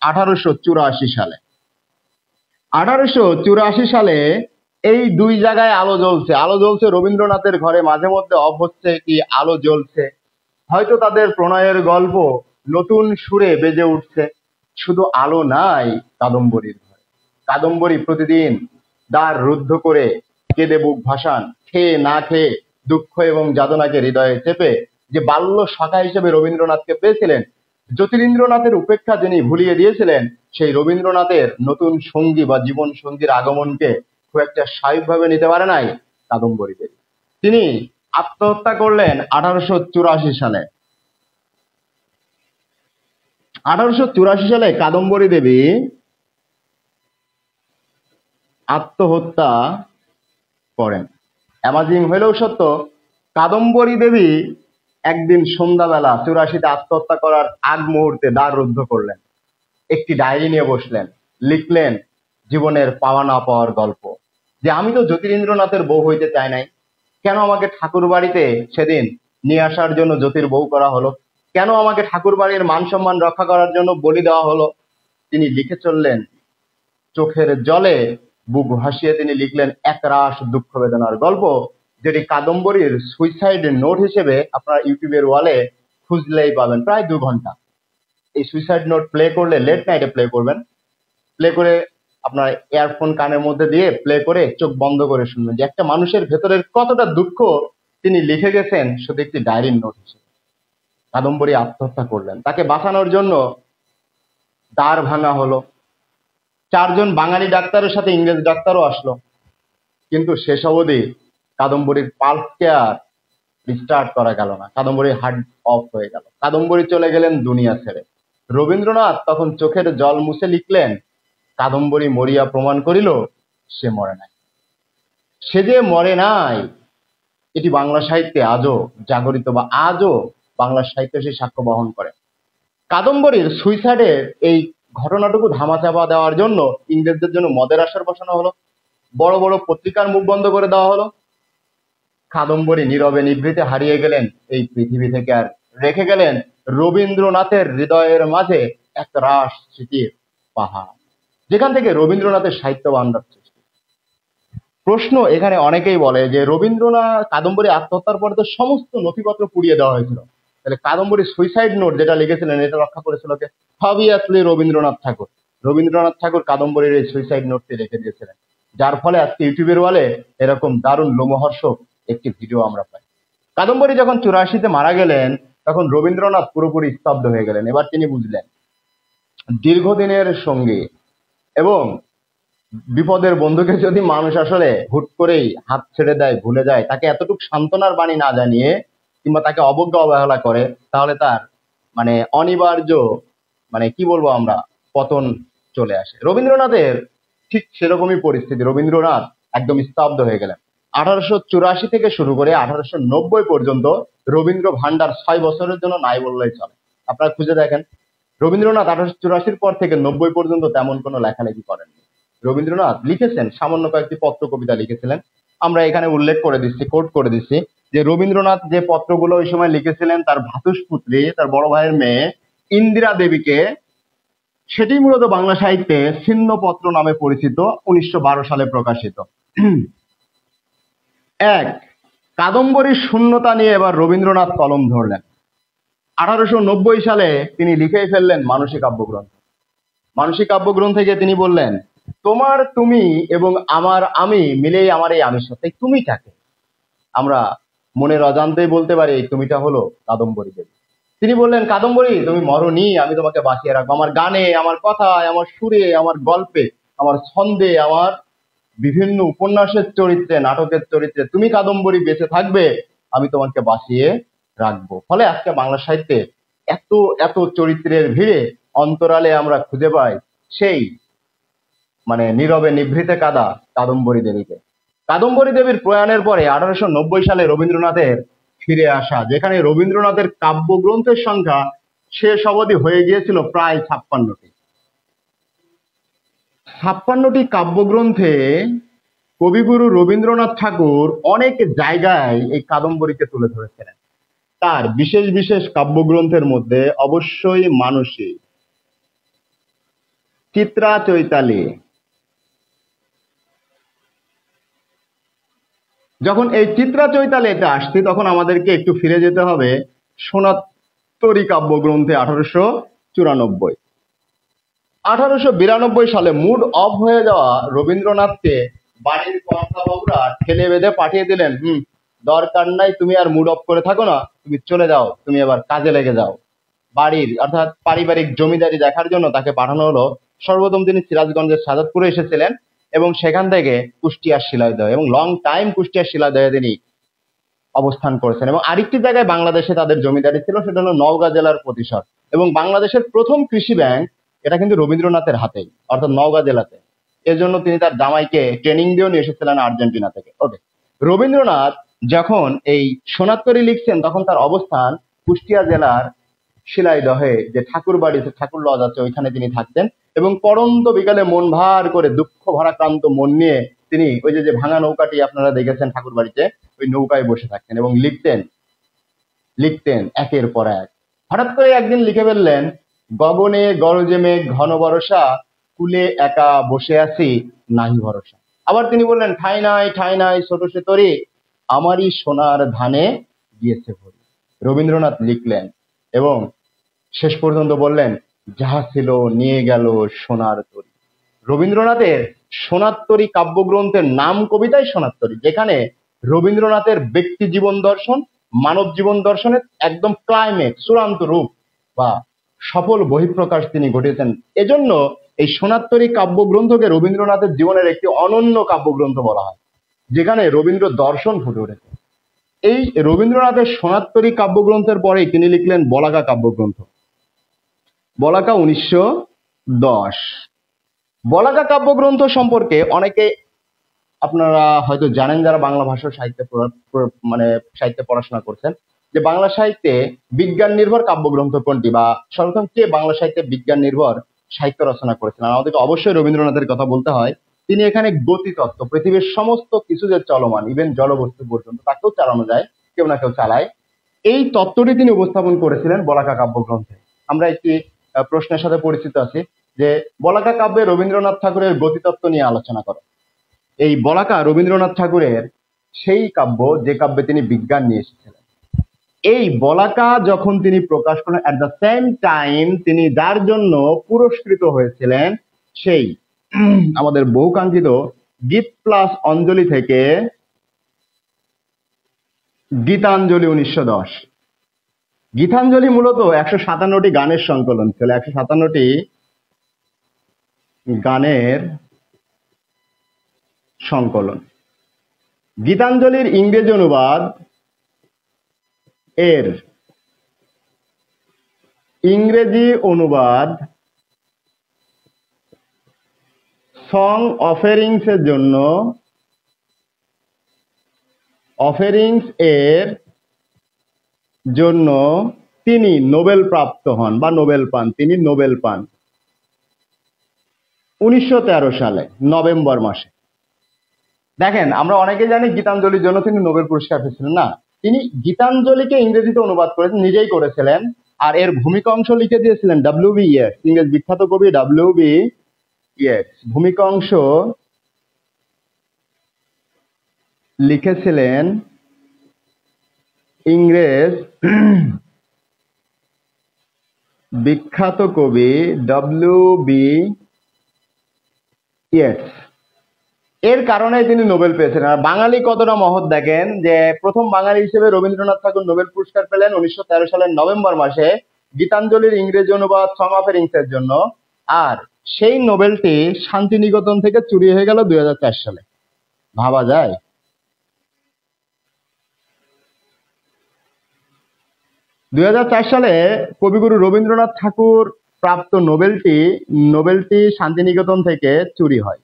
A: 1884 সালে। 1884 সালে এই দুই জায়গায় আলো জ্বলছে রবীন্দ্রনাথের ঘরে, মাঝে মধ্যে অফ হচ্ছে কি আলো জ্বলছে, হয়তো তাদের প্রণয়ের গল্প নতুন সুরে বেজে উঠছে। শুধু আলো নাই কাদম্বরীর ঘরে। কাদম্বরী প্রতিদিন দ্বার রুদ্ধ করে কেঁদে বুক ভাসান, খেয়ে না খেয়ে দুঃখ এবং যাতনাকে হৃদয়ে চেপে যে বাল্য সখা হিসেবে রবীন্দ্রনাথকে পেয়েছিলেন, জ্যোতিরিন্দ্রনাথের উপেক্ষা যিনি ভুলিয়ে দিয়েছিলেন, সেই রবীন্দ্রনাথের নতুন সঙ্গী বা জীবন সঙ্গীর আগমনকে খুব একটা স্বাভাবিকভাবে নিতে পারে নাই কাদম্বরী দেবী। তিনি আত্মহত্যা করলেন 1884 সালে। 1884 সালে কাদম্বরী দেবী আত্মহত্যা করেন। অ্যামাজিং হইলেও সত্য, কাদম্বরী দেবী একদিন সন্ধ্যাবেলা 84-তে আত্মহত্যা করার আগ মুহূর্তে দ্বার রুদ্ধ করলেন, একটি ডায়েরি নিয়ে বসলেন, লিখলেন জীবনের পাওয়া না পাওয়ার গল্প। যে আমি তো জ্যোতিরিন্দ্রনাথের বউ হইতে চাই নাই, কেন আমাকে ঠাকুর বাড়িতে সেদিন নিয়ে আসার জন্য জ্যোতির বউ করা হলো, কেন আমাকে ঠাকুর বাড়ির মান সম্মান রক্ষা করার জন্য বলি দেওয়া হলো। তিনি লিখে চললেন, চোখের জলে বুক ভাসিয়ে তিনি লিখলেন একরাশ দুঃখ বেদনার গল্প, যেটি কাদম্বরীর সুইসাইড নোট হিসেবে আপনারা ইউটিউবের ওয়ালে খুঁজলেই পাবেন। প্রায় 2 ঘন্টা এই সুইসাইড নোট প্লে করলে, লেট নাইটে প্লে করবেন, প্লে করে আপনার ইয়ারফোন কানের মধ্যে দিয়ে প্লে করে চোখ বন্ধ করে শুনবেন যে একটা মানুষের ভেতরের কতটা দুঃখ তিনি লিখে গেছেন শুধু একটি ডায়েরির নোট হিসেবে। কাদম্বরী আত্মহত্যা করলেন, তাকে বাঁচানোর জন্য দ্বার ভাঙা হলো। 4 জন বাঙালি ডাক্তারের সাথে ইংরেজ ডাক্তারও আসলো, কিন্তু শেষ অবধি কাদম্বরীর পালসকে আর রিস্টার্ট করা গেল না, কাদম্বরীর হার্ট অফ হয়ে গেল, কাদম্বরী চলে গেলেন দুনিয়া ছেড়ে। রবীন্দ্রনাথ তখন চোখের জল মুছে লিখলেন, কাদম্বরী মরিয়া প্রমাণ করিল সে মরে নাই। সে যে মরে নাই এটি বাংলা সাহিত্যে আজও জাগরিত, বা আজও বাংলা সাহিত্য সেই সাক্ষ্য বহন করে। কাদম্বরীর সুইসাইডের এই ঘটনাটুকু ধামাচাপা দেওয়ার জন্য ইংরেজদের জন্য মদের আসর বসানো হলো, বড় বড় পত্রিকার মুখ বন্ধ করে দেওয়া হলো। কাদম্বরী নীরবে নিভৃতে হারিয়ে গেলেন এই পৃথিবী থেকে, আর রেখে গেলেন রবীন্দ্রনাথের হৃদয়ের মাঝে এক রাস স্মৃতির পাহাড়, যেখান থেকে রবীন্দ্রনাথের সাহিত্য ভান্ডার সৃষ্টি। প্রশ্ন এখানে অনেকেই বলে যে রবীন্দ্রনাথ কাদম্বরী আত্মহত্যার পরে তো সমস্ত নথিপত্র পুড়িয়ে দেওয়া হয়েছিল, তাহলে কাদম্বরী সুইসাইড নোট যেটা লিখেছিলেন এটা রক্ষা করেছিল কে? অবভিয়াসলি রবীন্দ্রনাথ ঠাকুর। রবীন্দ্রনাথ ঠাকুর কাদম্বরীর এই সুইসাইড নোটটি রেখে দিয়েছিলেন, যার ফলে আজকে ইউটিউবের ওয়ালে এরকম দারুণ লোমহর্ষক একটি ভিডিও আমরা পাই। কাদম্বরী যখন 84-তে মারা গেলেন, তখন রবীন্দ্রনাথ পুরোপুরি স্তব্ধ হয়ে গেলেন। এবার তিনি বুঝলেন দীর্ঘদিনের সঙ্গী এবং বিপদের বন্ধুকে যদি মানুষ আসলে হুট করেই হাত ছেড়ে দেয়, ভুলে যায়, তাকে এতটুকু সান্ত্বনার বাণী না জানিয়ে কিংবা তাকে অবজ্ঞা অবহেলা করে, তাহলে তার অনিবার্য কি বলবো আমরা, পতন চলে আসে। রবীন্দ্রনাথের ঠিক সেরকমই পরিস্থিতি। রবীন্দ্রনাথ একদম স্তব্ধ হয়ে গেলেন। 1884 থেকে শুরু করে 1890 পর্যন্ত রবীন্দ্র ভান্ডার 6 বছরের জন্য নাই বললেই চলে। আপনারা খুঁজে দেখেন, রবীন্দ্রনাথ 1884 পর থেকে 90 পর্যন্ত তেমন কোনো লেখালেখি করেননি। রবীন্দ্রনাথ লিখেছেন সামান্য কয়েকটি পত্র কবিতা লিখেছিলেন। আমরা এখানে উল্লেখ করে দিচ্ছি, কোট করে দিচ্ছি যে রবীন্দ্রনাথ যে পত্রগুলো ওই সময় লিখেছিলেন তার ভ্রাতুষ্পুত্রী, তার বড় ভাইয়ের মেয়ে ইন্দিরা দেবীকে, সেটি মূলত বাংলা সাহিত্যে ছিন্নপত্র নামে পরিচিত, 1912 সালে প্রকাশিত। 1, কাদম্বরীর শূন্যতা নিয়ে এবার রবীন্দ্রনাথ কলম ধরলেন। 1890 সালে তিনি লিখেই ফেললেন মানসী কাব্যগ্রন্থ। মানসী কাব্যগ্রন্থ থেকে তিনি বললেন, তোমার তুমি এবং আমার আমি মিলেই আমার এই আমি সত্তা। তুমিটাকে আমরা মনের অজান্তেই বলতে পারি এই তুমিটা হলো কাদম্বরী দেবী। তিনি বললেন, কাদম্বরী তুমি মরনি, আমি তোমাকে বাঁচিয়ে রাখবো আমার গানে, আমার কথায়, আমার সুরে, আমার গল্পে, আমার ছন্দে, আমার বিভিন্ন উপন্যাসের চরিত্রে, নাটকের চরিত্রে তুমি কাদম্বরী বেঁচে থাকবে, আমি তোমাকে বাঁচিয়ে রাখবো। ফলে আজকে বাংলা সাহিত্যে এত এত চরিত্রের ভিড়ে অন্তরালে আমরা খুঁজে পাই সেই নীরবে নিভৃতে কাদা কাদম্বরী দেবীকে। কাদম্বরী দেবীর প্রয়াণের পরে 1890 সালে রবীন্দ্রনাথের ফিরে আসা, যেখানে রবীন্দ্রনাথের কাব্যগ্রন্থের সংখ্যা শেষ অবধি হয়ে গিয়েছিল প্রায় 56টি। 56টি কাব্যগ্রন্থে কবিগুরু রবীন্দ্রনাথ ঠাকুর অনেক জায়গায় এই কাদম্বরীকে তুলে ধরেছিলেন। তার বিশেষ বিশেষ কাব্যগ্রন্থের মধ্যে অবশ্যই মানসী, চিত্রা চৈতালি। যখন এই চিত্রা চৈতালিতে আসছি তখন আমাদেরকে একটু ফিরে যেতে হবে সোনাত্তরী কাব্যগ্রন্থে 1894। 1892 সালে মুড অফ হয়ে যাওয়া রবীন্দ্রনাথকে বাড়ির কর্তাবাবুরা ঠেলে বেঁধে পাঠিয়ে দিলেন, দরকার নাই, তুমি আর মুড অফ করে থাকো না, তুমি চলে যাও, তুমি এবার কাজে লেগে যাও। বাড়ির অর্থাৎ পারিবারিক জমিদারি দেখার জন্য তাকে পাঠানো হলো। সর্বপ্রথম তিনি সিরাজগঞ্জের সাজাদপুরে এসেছিলেন এবং সেখান থেকে কুষ্টিয়ার শিলাইদহে, এবং লং টাইম কুষ্টিয়ার শিলাইদহে তিনি অবস্থান করেছেন। এবং আরেকটি জায়গায় বাংলাদেশে তাদের জমিদারি ছিল, সেটা হলো নওগাঁ জেলার প্রতিশর। এবং বাংলাদেশের প্রথম কৃষি ব্যাংক এটা কিন্তু রবীন্দ্রনাথের হাতেই, অর্থাৎ নওগাঁ জেলাতে। এর জন্য তিনি তার জামাইকে ট্রেনিং দিয়েও নিয়ে এসেছিলেন আর্জেন্টিনা থেকে। ওকে, রবীন্দ্রনাথ যখন এই সোনাত্তরী লিখছেন তখন তার অবস্থান কুষ্টিয়া জেলার শিলাইদহে, যে ঠাকুর বাড়ি, ঠাকুর লজ আছে, ওইখানে তিনি থাকতেন। এবং পড়ন্ত বিকালে মন ভার করে দুঃখ ভারাক্রান্ত মন নিয়ে তিনি ওই যে ভাঙা নৌকাটি আপনারা দেখেছেন ঠাকুর বাড়িতে, ওই নৌকায় বসে থাকতেন এবং লিখতেন একের পর এক। হঠাৎ করে একদিন লিখে ফেললেন, গগনে গরজে মেঘ ঘন বরষা, কুলে একা বসে আছি নাহি ভরসা। আবার তিনি বললেন, ঠাই নাই ছোট সে তরি, আমারই সোনার ধানে গিয়েছে ভরি। রবীন্দ্রনাথ লিখলেন এবং শেষ পর্যন্ত বললেন, যাহা ছিল নিয়ে গেল সোনার তরি। রবীন্দ্রনাথের সোনাত্তরী কাব্যগ্রন্থের নাম কবিতাই সোনাত্তরী, যেখানে রবীন্দ্রনাথের ব্যক্তি জীবন দর্শন, মানব জীবন দর্শনের একদম ক্লাইম্যাক্স, চূড়ান্ত রূপ বা সফল বহিঃপ্রকাশ তিনি ঘটিয়েছেন। এজন্য এই সোনাত্তরী কাব্যগ্রন্থকে রবীন্দ্রনাথের জীবনের একটি অনন্য কাব্যগ্রন্থ বলা হয়, যেখানে রবীন্দ্র দর্শন ফুটে উঠেছে। এই রবীন্দ্রনাথের সোনাত্তরী কাব্যগ্রন্থের পরেই তিনি লিখলেন বলাকা কাব্যগ্রন্থ। বলাকা 1910। বলাকা কাব্যগ্রন্থ সম্পর্কে অনেকে আপনারা হয়তো জানেন যারা বাংলা ভাষা সাহিত্যে পড়াশোনা করছেন, যে বাংলা সাহিত্যে বিজ্ঞান নির্ভর কাব্যগ্রন্থ কোনটি, বা সর্বপ্রথম কে বাংলা সাহিত্যে বিজ্ঞান নির্ভর সাহিত্য রচনা করেছিলেন। আমাদেরকে অবশ্যই রবীন্দ্রনাথের কথা বলতে হয়। তিনি এখানে গতিতত্ত্ব, পৃথিবীর সমস্ত কিছু যে চলমান, ইভেন জলবস্তু পর্যন্ত, তাকেও চালানো যায়, কেউ না কেউ চালায়, এই তত্ত্বটি তিনি উপস্থাপন করেছিলেন বলাকা কাব্যগ্রন্থে। আমরা একটি প্রশ্নের সাথে পরিচিত আছি যে বলাকা কাব্যে রবীন্দ্রনাথ ঠাকুরের গতিতত্ত্ব নিয়ে আলোচনা করে। এই বলাকা রবীন্দ্রনাথ ঠাকুরের সেই কাব্য যে কাব্যে তিনি বিজ্ঞান নিয়ে এসেছিলেন। এই বলাকা যখন তিনি প্রকাশ করেন, অ্যাট দ্য সেম টাইম তিনি যার জন্য পুরস্কৃত হয়েছিলেন, সেই আমাদের বহুকাঙ্ক্ষিত গীত প্লাস অঞ্জলি থেকে গীতাঞ্জলি 1910। গীতাঞ্জলি মূলত 157টি গানের সংকলন ছিল, 157টি গানের সংকলন। গীতাঞ্জলির ইংরেজি অনুবাদ, এর ইংরেজি অনুবাদ সং অফারিংস এর জন্য, অফারিংস এর জন্য তিনি নোবেল প্রাপ্ত হন বা নোবেল পান। তিনি নোবেল পান 1913 সালে নভেম্বর মাসে। দেখেন, আমরা অনেকে জানি গীতাঞ্জলির জন্য তিনি নোবেল পুরস্কার পেয়েছিলেন, না, তিনি গীতাঞ্জলিকে ইংরেজিতে অনুবাদ করেছেন, নিজেই করেছিলেন, আর এর ভূমিকা অংশ লিখে দিয়েছিলেন ডব্লিউ.বি. ইয়েটস, ইংরেজ বিখ্যাত কবি ডব্লিউ.বি. ইয়েটস। ভূমিকা অংশ লিখেছিলেন ইংরেজ বিখ্যাত কবি ডব্লিউ.বি. ইয়েটস। এর কারণে তিনি নোবেল পেয়েছেন। আর বাঙালি কতটা মহৎ দেখেন, যে প্রথম বাঙালি হিসেবে রবীন্দ্রনাথ ঠাকুর নোবেল পুরস্কার পেলেন 1913 সালের নভেম্বর মাসে গীতাঞ্জলির ইংরেজি অনুবাদ সং অফ এর জন্য। আর সেই নোবেলটি শান্তিনিকেতন থেকে চুরি হয়ে গেল 2004 সালে। ভাবা যায়? 2004 সালে কবিগুরু রবীন্দ্রনাথ ঠাকুর প্রাপ্ত নোবেলটি শান্তিনিকেতন থেকে চুরি হয়।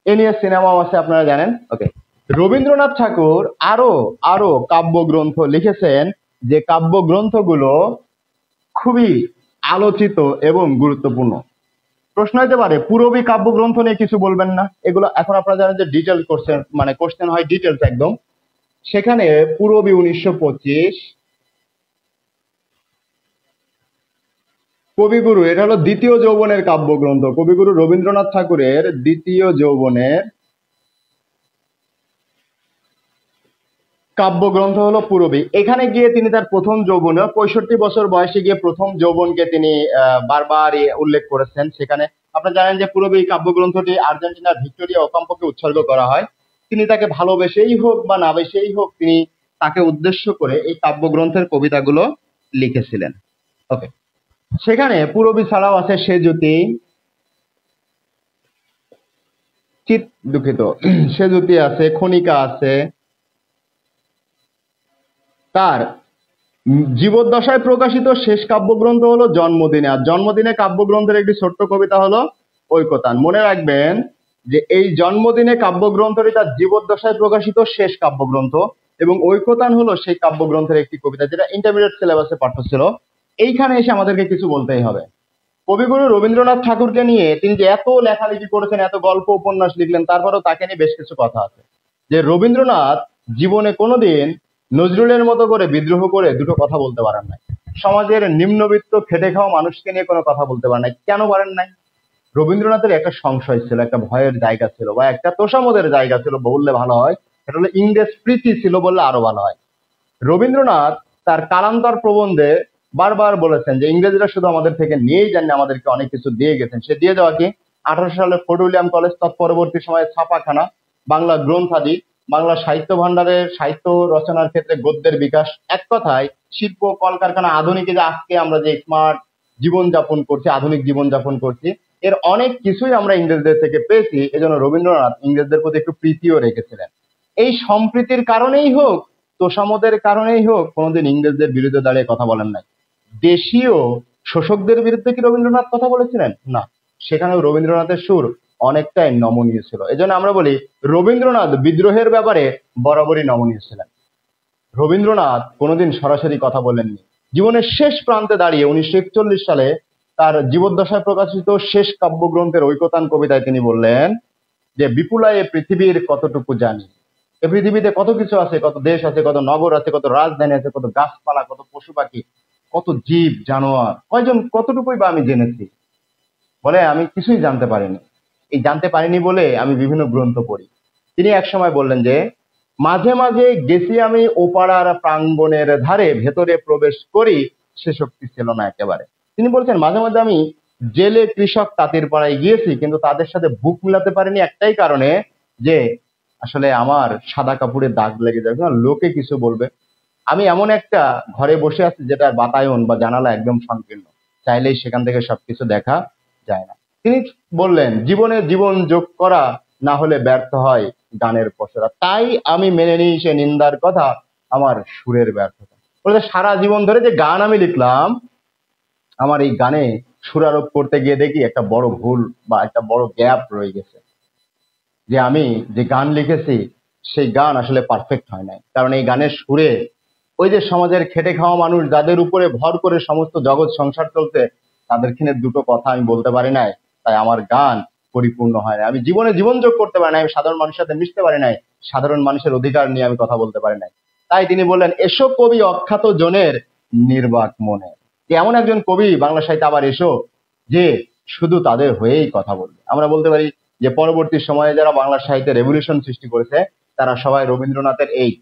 A: এ নিয়ে সিনেমাও আছে, আপনারা জানেন। ওকে, রবীন্দ্রনাথ ঠাকুর আরো আরো কাব্যগ্রন্থ লিখেছেন, যে কাব্যগ্রন্থগুলো খুবই আলোচিত এবং গুরুত্বপূর্ণ। প্রশ্ন হতে পারে পূরবী কাব্যগ্রন্থ নিয়ে কিছু বলবেন না? এগুলো এখন আপনারা জানেন যে ডিটেল কোশ্চেন, মানে কোশ্চেন হয় ডিটেলস একদম। সেখানে পূরবী 1925, কবিগুরু, এটা হলো দ্বিতীয় যৌবনের কাব্যগ্রন্থ, কবিগুরু রবীন্দ্রনাথ ঠাকুরের দ্বিতীয় যৌবনের কাব্যগ্রন্থ হলো পূরবী। এখানে গিয়ে তিনি তার প্রথম যৌবনে 65 বছর বয়সে গিয়ে প্রথম যৌবনকে তিনি বারবার উল্লেখ করেছেন। সেখানে আপনারা জানেন যে পূরবী কাব্যগ্রন্থটি আর্জেন্টিনার ভিক্টোরিয়া ওকাম্পোকে উৎসর্গ করা হয়। তিনি তাকে ভালোবেসেই হোক বা না বেসেই হোক, তিনি তাকে উদ্দেশ্য করে এই কাব্যগ্রন্থের কবিতাগুলো লিখেছিলেন। ওকে, সেখানে পূরবী ছাড়াও আছে সেজুতি, সেজুতি আছে, খনিকা আছে। তার জীবদ্দশায় প্রকাশিত শেষ কাব্যগ্রন্থ হলো জন্মদিনে। আর জন্মদিনে কাব্যগ্রন্থের একটি ছোট্ট কবিতা হলো ঐকতান। মনে রাখবেন যে এই জন্মদিনে কাব্যগ্রন্থটি তার জীবদ্দশায় প্রকাশিত শেষ কাব্যগ্রন্থ, এবং ঐকতান হলো সেই কাব্যগ্রন্থের একটি কবিতা যেটা ইন্টারমিডিয়েট সিলেবাসে পাঠ্য ছিল। এইখানে এসে আমাদেরকে কিছু বলতেই হবে। কবিগুরু রবীন্দ্রনাথ ঠাকুরকে নিয়ে তিনি যে এত লেখালেখি করেছেন, এত গল্প উপন্যাস লিখলেন, তারপরেও তাকে নিয়ে বেশ কিছু কথা আছে। যে রবীন্দ্রনাথ জীবনে কোনোদিন নজরুলের মতো করে বিদ্রোহ করে দুটো কথা বলতে পারেন নাই। সমাজের নিম্নবিত্ত খেটে খাওয়া মানুষকে নিয়ে কোনো কথা বলতে পারেন নাই। কেন পারেন নাই? রবীন্দ্রনাথের একটা সংশয় ছিল, একটা ভয়ের জায়গা ছিল, বা একটা তোষামোদের জায়গা ছিল বললে ভালো হয়। এটা হলো ইংরেজ প্রীতি ছিল বললে আরো ভালো হয়। রবীন্দ্রনাথ তার কালান্তর প্রবন্ধে বারবার বলেছেন যে ইংরেজরা শুধু আমাদের থেকে নিয়েই যাননি, আমাদেরকে অনেক কিছু দিয়ে গেছেন। সে দিয়ে যাওয়া কি? 1800 সালে ফোর্ট উইলিয়াম কলেজ, তৎপরবর্তী সময়ে ছাপাখানা, বাংলা গ্রন্থাদি, বাংলা সাহিত্য ভান্ডারের সাহিত্য রচনার ক্ষেত্রে গদ্যের বিকাশ। এক কথায় শিল্প, কলকারখানা, আধুনিকে যে আজকে আমরা যে স্মার্ট জীবনযাপন করছি, আধুনিক জীবনযাপন করছি, এর অনেক কিছুই আমরা ইংরেজদের থেকে পেয়েছি। এজন্য রবীন্দ্রনাথ ইংরেজদের প্রতি একটু প্রীতিও রেখেছিলেন। এই সম্প্রীতির কারণেই হোক, তোষামোদের কারণেই হোক, কোনোদিন ইংরেজদের বিরুদ্ধে দাঁড়িয়ে কথা বলেন নাই। দেশীয় শোষকদের বিরুদ্ধে কি রবীন্দ্রনাথ কথা বলেছিলেন? না, সেখানেও রবীন্দ্রনাথের সুর অনেকটাই নমনীয় ছিল। এজন্য আমরা বলি রবীন্দ্রনাথ বিদ্রোহের ব্যাপারে বরাবরই নমনীয় ছিলেন। রবীন্দ্রনাথ কোনোদিন সরাসরি কথা বলেননি। জীবনের শেষ প্রান্তে দাঁড়িয়ে 1941 সালে তার জীবদ্দশায় প্রকাশিত শেষ কাব্যগ্রন্থের ঐকতান কবিতায় তিনি বললেন যে বিপুলায় পৃথিবীর কতটুকু জানি, এ পৃথিবীতে কত কিছু আছে, কত দেশ আছে, কত নগর আছে, কত রাজধানী আছে, কত গাছপালা, কত পশু পাখি, কত জীব জানোয়ার, কয়জন কতটুকুই বা আমি জেনেছি। বলে আমি কিছুই জানতে পারিনি। এই জানতে পারিনি বলে আমি বিভিন্ন গ্রন্থ পড়ি। তিনি একসময় বললেন যে মাঝে মাঝে গেছি আমি ওপাড়ার প্রাঙ্গণের ধারে, ভেতরে প্রবেশ করি সে শক্তি ছিল না একেবারে। তিনি বলছেন মাঝে মাঝে আমি জেলে, কৃষক, তাঁতির পাড়ায় গিয়েছি, কিন্তু তাদের সাথে বুক মিলাতে পারিনি একটাই কারণে, যে আসলে আমার সাদা কাপড়ে দাগ লেগে যাবে, লোকে কিছু বলবে। আমি এমন একটা ঘরে বসে আছি যেটার বাতায়ন বা জানালা একদম সংকীর্ণ, চাইলেই সেখান থেকে সবকিছু দেখা যায় না। তিনি বললেন জীবনে জীবন যোগ করা না হলে ব্যর্থ হয় গানের পসরা, তাই আমি মেনে নিই সে নিন্দার কথা, আমার সুরের ব্যর্থতা। বলতে সারা জীবন ধরে যে গান আমি লিখলাম, আমার এই গানে সুরারোপ করতে গিয়ে দেখি একটা বড় ভুল বা একটা বড় গ্যাপ রয়ে গেছে। যে আমি যে গান লিখেছি সেই গান আসলে পারফেক্ট হয় নাই, কারণ এই গানের সুরে ওই যে সমাজের খেটে খাওয়া মানুষ যাদের উপরে ভর করে সমস্ত জগৎ সংসার চলছে, তাদের ক্ষেত্রে দুটো কথা আমি বলতে পারি নাই, তাই আমার গান পরিপূর্ণ হয় না। আমি জীবনে জীবন যোগ করতে পারি নাই, আমি সাধারণ মানুষের সাথে মিশতে পারি নাই, সাধারণ মানুষের অধিকার নিয়ে আমি কথা বলতে পারি নাই। তাই তিনি বললেন এসো কবি অখ্যাত জনের নির্বাক মনে, যে এমন একজন কবি বাংলা সাহিত্যে আবার এসো যে শুধু তাদের হয়েই কথা বলবে। আমরা বলতে পারি যে পরবর্তী সময়ে যারা বাংলা সাহিত্যে রেভলিউশন সৃষ্টি করেছে তারা সবাই রবীন্দ্রনাথের এই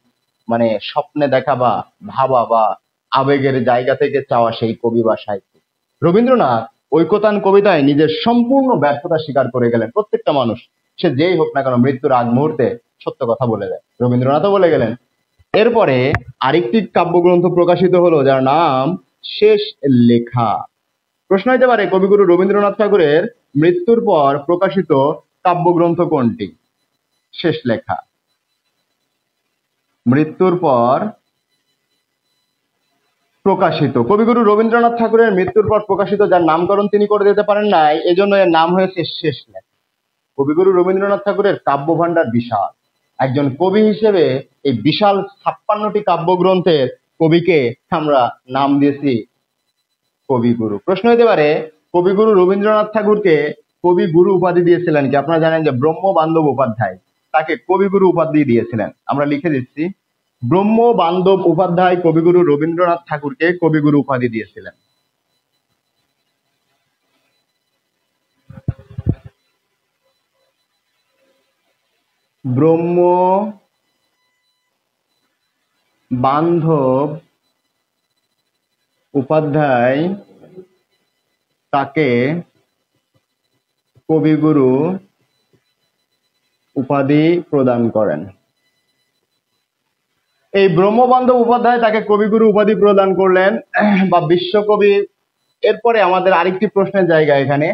A: মানে স্বপ্নে দেখা বা ভাবা বা আবেগের জায়গা থেকে চাওয়া সেই কবি বা সাহিত্যিক। রবীন্দ্রনাথ ঐকতান কবিতায় নিজের সম্পূর্ণ ব্যর্থতা স্বীকার করে গেলেন। প্রত্যেকটা মানুষ সে যেই হোক না কেন মৃত্যুর আগ মুহূর্তে সত্য কথা বলে দেয়। রবীন্দ্রনাথও বলে গেলেন। এরপরে আরেকটি কাব্যগ্রন্থ প্রকাশিত হলো যার নাম শেষ লেখা। প্রশ্ন হতে পারে কবিগুরু রবীন্দ্রনাথ ঠাকুরের মৃত্যুর পর প্রকাশিত কাব্যগ্রন্থ কোনটি? শেষ লেখা। মৃত্যুর পর প্রকাশিত, কবিগুরু রবীন্দ্রনাথ ঠাকুরের মৃত্যুর পর প্রকাশিত, যার নামকরণ তিনি করে দিতে পারেন নাই, এজন্য এর নাম হয়েছে শেষ লেখা। কবিগুরু রবীন্দ্রনাথ ঠাকুরের কাব্য ভান্ডার বিশাল। একজন কবি হিসেবে এই বিশাল 56টি কাব্যগ্রন্থের কবিকে আমরা নাম দিয়েছি কবিগুরু। প্রশ্ন হতে পারে কবিগুরু রবীন্দ্রনাথ ঠাকুরকে কবিগুরু উপাধি দিয়েছিলেন কি? আপনারা জানেন যে ব্রহ্ম বান্ধব উপাধ্যায় তাকে কবিগুরু উপাধি দিয়েছিলেন। আমরা লিখে দিচ্ছি, ব্রহ্ম বান্ধব উপাধ্যায় কবিগুরু রবীন্দ্রনাথ ঠাকুরকে কবিগুরু উপাধি দিয়েছিলেন। ব্রহ্ম বান্ধব উপাধ্যায় তাকে কবিগুরু উপাধি প্রদান করেন। এই ব্রহ্মবান্ধব উপাধ্যায় তাকে কবিগুরু উপাধি প্রদান করলেন বা বিশ্বকবি। এরপরে আমাদের আরেকটি প্রশ্নের জায়গা এখানে,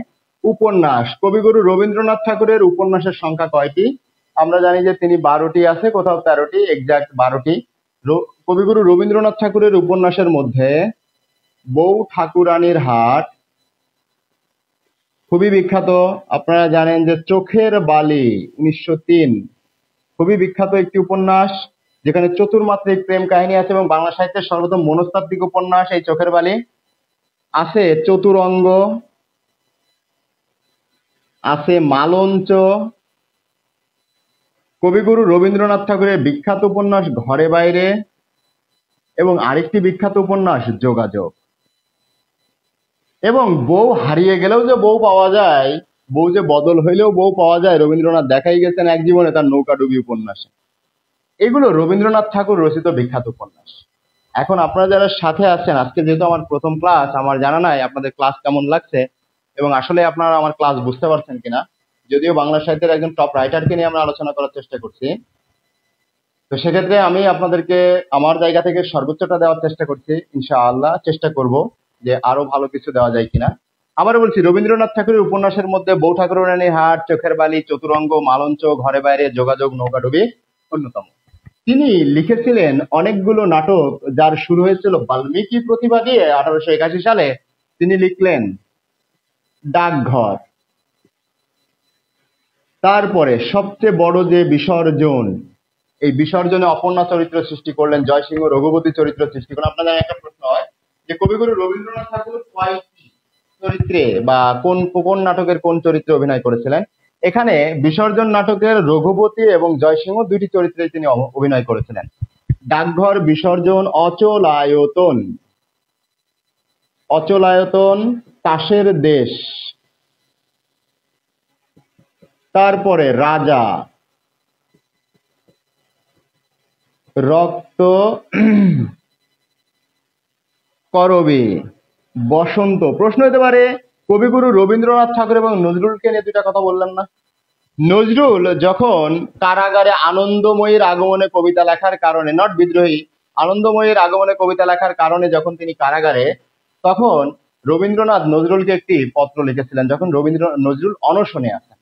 A: উপন্যাস। কবিগুরু রবীন্দ্রনাথ ঠাকুরের উপন্যাসের সংখ্যা কয়টি? আমরা জানি যে তিনি 12টি আছে, কোথাও 13টি, এক্সাক্ট 12টি। কবিগুরু রবীন্দ্রনাথ ঠাকুরের উপন্যাসের মধ্যে বউ ঠাকুরানীর হাট খুবই বিখ্যাত। আপনারা জানেন যে চোখের বালি 1903 খুবই বিখ্যাত একটি উপন্যাস, যেখানে চতুর্মাত্রিক প্রেম কাহিনী আছে এবং বাংলা সাহিত্যের সর্বপ্রথম মনস্তাত্ত্বিক উপন্যাস এই চোখের বালি। আছে চতুরঙ্গ, আছে মালঞ্চ। কবিগুরু রবীন্দ্রনাথ ঠাকুরের বিখ্যাত উপন্যাস ঘরে বাইরে এবং আরেকটি বিখ্যাত উপন্যাস যোগাযোগ। এবং বউ হারিয়ে গেলেও যে বউ পাওয়া যায়, বউ যে বদল হইলেও বউ পাওয়া যায়, রবীন্দ্রনাথ দেখাই গেছেন এক জীবনে তার নৌকাডুবি উপন্যাসে। এগুলো রবীন্দ্রনাথ ঠাকুর রচিত বিখ্যাত উপন্যাস। এখন আপনারা যারা সাথে আছেন, আজকে যেহেতু আমার প্রথম ক্লাস, আমার জানা নাই আপনাদের ক্লাস কেমন লাগছে এবং আসলে আপনারা আমার ক্লাস বুঝতে পারছেন কিনা। যদিও বাংলা সাহিত্যের একজন টপ রাইটারকে নিয়ে আমরা আলোচনা করার চেষ্টা করছি, তো সেক্ষেত্রে আমি আপনাদেরকে আমার জায়গা থেকে সর্বোচ্চটা দেওয়ার চেষ্টা করছি। ইনশাআল্লাহ চেষ্টা করব যে আরো ভালো কিছু দেওয়া যায় কিনা। আবার বলছি, রবীন্দ্রনাথ ঠাকুরের উপন্যাসের মধ্যে বউ ঠাকুরানীর হাট, চোখের বালি, চতুরঙ্গ, মালঞ্চ, ঘরে বাইরে, যোগাযোগ, নৌকাডুবি অন্যতম। তিনি লিখেছিলেন অনেকগুলো নাটক, যার শুরু হয়েছিল বাল্মীকি প্রতিভা দিয়ে। 1881 সালে তিনি লিখলেন ডাকঘর। তারপরে সবচেয়ে বড় যে বিসর্জন, এই বিসর্জনে অপর্ণা চরিত্র সৃষ্টি করলেন, জয়সিংহ রঘুপতি চরিত্র সৃষ্টি করলেন। আপনাদের একটা প্রশ্ন হয় যে কবিগুরু রবীন্দ্রনাথ ঠাকুর কয়টি চরিত্রে বা কোন কোন নাটকের কোন চরিত্রে অভিনয় করেছিলেন? এখানে বিসর্জন নাটকের রঘুপতি এবং জয়সিংহ দুইটি চরিত্রে তিনি অভিনয় করেছিলেন। ডাকঘর, বিসর্জন, অচলায়তন, অচলায়তন, তাসের দেশ, তারপরে রাজা, রক্ত করবী, বসন্ত। প্রশ্ন হতে পারে কবিগুরু রবীন্দ্রনাথ ঠাকুর এবং নজরুলকে নিয়ে দুইটা কথা বললেন না? নজরুল যখন কারাগারে আনন্দময়ীর আগমনে কবিতা লেখার কারণে, নট বিদ্রোহী, আনন্দময়ীর আগমনে কবিতা লেখার কারণে যখন তিনি কারাগারে, তখন রবীন্দ্রনাথ নজরুলকে একটি পত্র লিখেছিলেন। যখন নজরুল অনশনে আছেন,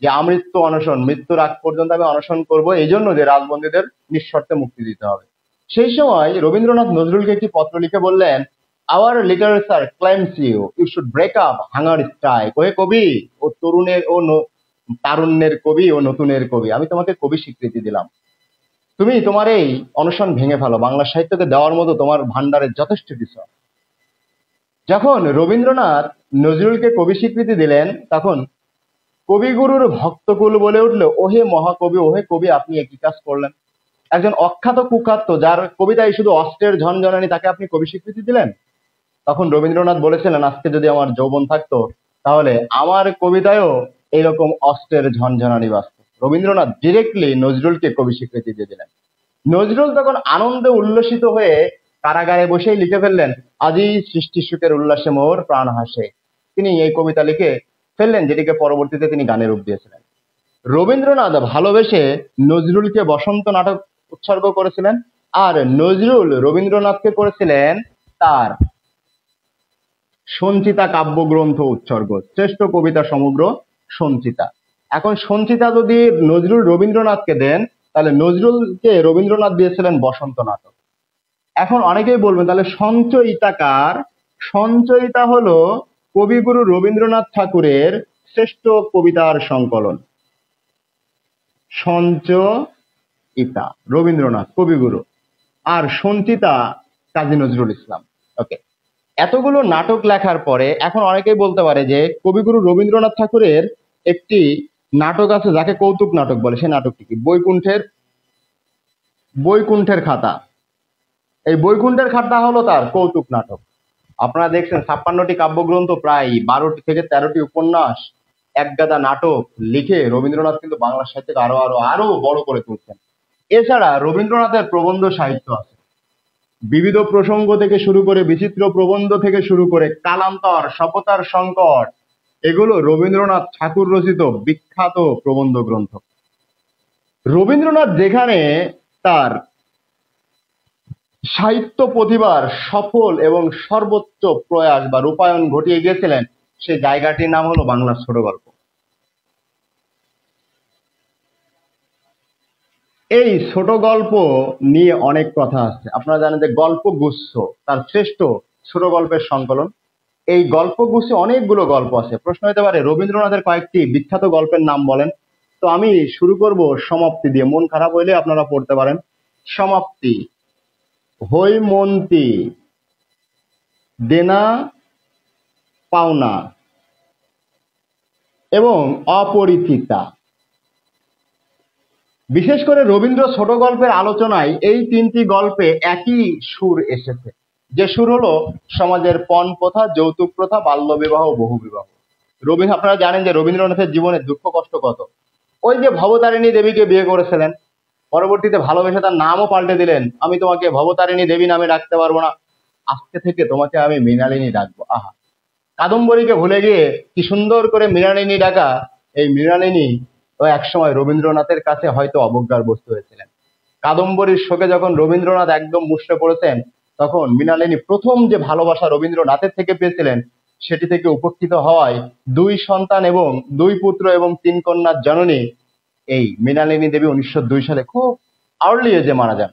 A: যে আমৃত্যু অনশন, মৃত্যুর আগ পর্যন্ত আমি অনশন করব, এই জন্য যে রাজবন্দীদের নিঃশর্তে মুক্তি দিতে হবে। সেই সময় রবীন্দ্রনাথ নজরুলকে একটি পত্র লিখে বললেন, our literature claims you, you should break up hunger strike. ওহে কবি, ও তরুণের ও তারুণ্যের কবি ও নতুনের কবি, আমি তোমাকে কবি স্বীকৃতি দিলাম, তুমি তোমার এই অনশন ভেঙে ফেলো, বাংলা সাহিত্যকে দেওয়ার মতো তোমার ভান্ডারের যথেষ্ট কিছু। যখন রবীন্দ্রনাথ নজরুলকে কবি স্বীকৃতি দিলেন, তখন কবিগুরুর ভক্তকুল বলে উঠল, ওহে মহাকবি, ওহে কবি, আপনি একই কাজ করলেন। একজন অখ্যাত কুখ্যাত, যার কবিতায় শুধু অস্ত্রের ঝনঝনানি, তাকে আপনি কবি স্বীকৃতি দিলেন। তখন রবীন্দ্রনাথ বলেছিলেন, আজকে যদি আমার যৌবন থাকতো তাহলে আমার কবিতায়ও এইরকম অস্ত্রের ঝনঝনানি বাজত। রবীন্দ্রনাথ ডিরেক্টলি নজরুলকে কবি স্বীকৃতি দিয়ে দিলেন। নজরুল তখন আনন্দে উল্লসিত হয়ে কারাগারে বসেই লিখে ফেললেন, আজই সৃষ্টি সুখের উল্লাসে মোর প্রাণ হাসে। তিনি এই কবিতা লিখে ফেললেন, যেটিকে পরবর্তীতে তিনি গানে রূপ দিয়েছিলেন। রবীন্দ্রনাথ ভালোবেসে নজরুলকে বসন্ত নাটক উৎসর্গ করেছিলেন, আর নজরুল রবীন্দ্রনাথকে করেছিলেন তার সঞ্চিতা কাব্যগ্রন্থ উৎসর্গ, শ্রেষ্ঠ কবিতা সমগ্র সঞ্চিতা। এখন সঞ্চিতা যদি নজরুল রবীন্দ্রনাথকে দেন, তাহলে নজরুলকে রবীন্দ্রনাথ দিয়েছিলেন বসন্ত নাটক। এখন অনেকেই বলবেন তাহলে সঞ্চয়িতা কার? সঞ্চয়িতা হলো কবিগুরু রবীন্দ্রনাথ ঠাকুরের শ্রেষ্ঠ কবিতার সংকলন। সঞ্চয়িতা রবীন্দ্রনাথ কবিগুরু, আর সঞ্চিতা কাজী নজরুল ইসলাম। ওকে, এতগুলো নাটক লেখার পরে এখন অনেকেই বলতে পারে যে কবিগুরু রবীন্দ্রনাথ ঠাকুরের একটি নাটক আছে যাকে কৌতুক নাটক বলে। সেই নাটকটি কি? বৈকুণ্ঠের খাতা। এই বৈকুণ্ঠের খাতা হলো তার কৌতুক নাটক। আপনারা দেখছেন 56টি কাব্যগ্রন্থ, প্রায় 12টি থেকে 13টি উপন্যাস, একগাদা নাটক লিখে রবীন্দ্রনাথ কিন্তু বাংলা সাহিত্যকে আরো বড় করে তুলছেন। এছাড়া রবীন্দ্রনাথের প্রবন্ধ সাহিত্য আছে, বিবিধ প্রসঙ্গ থেকে শুরু করে বিচিত্র প্রবন্ধ থেকে শুরু করে কালান্তর, সভ্যতার সংকট, এগুলো রবীন্দ্রনাথ ঠাকুর রচিত বিখ্যাত প্রবন্ধ গ্রন্থ। রবীন্দ্রনাথ যেখানে তার সাহিত্য প্রতিভার সফল এবং সর্বোচ্চ প্রয়াস বা রূপায়ণ ঘটিয়ে গিয়েছিলেন, সেই জায়গাটির নাম হলো বাংলার ছোট গল্প। এই ছোট গল্প নিয়ে অনেক কথা আছে। আপনারা জানেন যে গল্পগুচ্ছ তার শ্রেষ্ঠ ছোট গল্পের সংকলন। এই গল্পগুচ্ছে অনেকগুলো গল্প আছে। প্রশ্ন হতে পারে রবীন্দ্রনাথের কয়েকটি বিখ্যাত গল্পের নাম বলেন। তো আমি শুরু করব সমাপ্তি দিয়ে, মন খারাপ হইলে আপনারা পড়তে পারেন। সমাপ্তি, হৈমন্তী, দেনা পাওনা এবং অপরিচিতা। বিশেষ করে রবীন্দ্র ছোট গল্পের আলোচনায় এই তিনটি গল্পে একই সুর এসেছে, যে সুর হলো সমাজের পণ প্রথা, যৌতুক প্রথা, বাল্য বিবাহ, বহু বিবাহ। আপনারা জানেন যে রবীন্দ্রনাথের জীবনে দুঃখ কষ্ট কত। ওই যে ভবতারিণী দেবীকে বিয়ে করেছিলেন, পরবর্তীতে ভালোবেসে তার নামও পাল্টে দিলেন। আমি তোমাকে ভবতারিণী দেবী নামে ডাকতে পারবো না, আজকে থেকে তোমাকে আমি মৃণালিনী ডাকবো। আহা, কাদম্বরীকে ভুলে গিয়ে কি সুন্দর করে মৃণালিনী ডাকা। এই মৃণালিনী ও একসময় রবীন্দ্রনাথের কাছে হয়তো অবজ্ঞার বস্তু হয়েছিলেন। কাদম্বরীর শোকে যখন রবীন্দ্রনাথ একদম মুষড়ে পড়েছেন, তখন মৃণালিনী প্রথম যে ভালোবাসা রবীন্দ্রনাথের থেকে পেয়েছিলেন, সেটি থেকে উপকৃত হওয়ায় 2 সন্তান এবং 2 পুত্র এবং 3 কন্যার জননী এই মৃণালিনী দেবী 1902 সালে খুব আর্লি এজে মারা যান।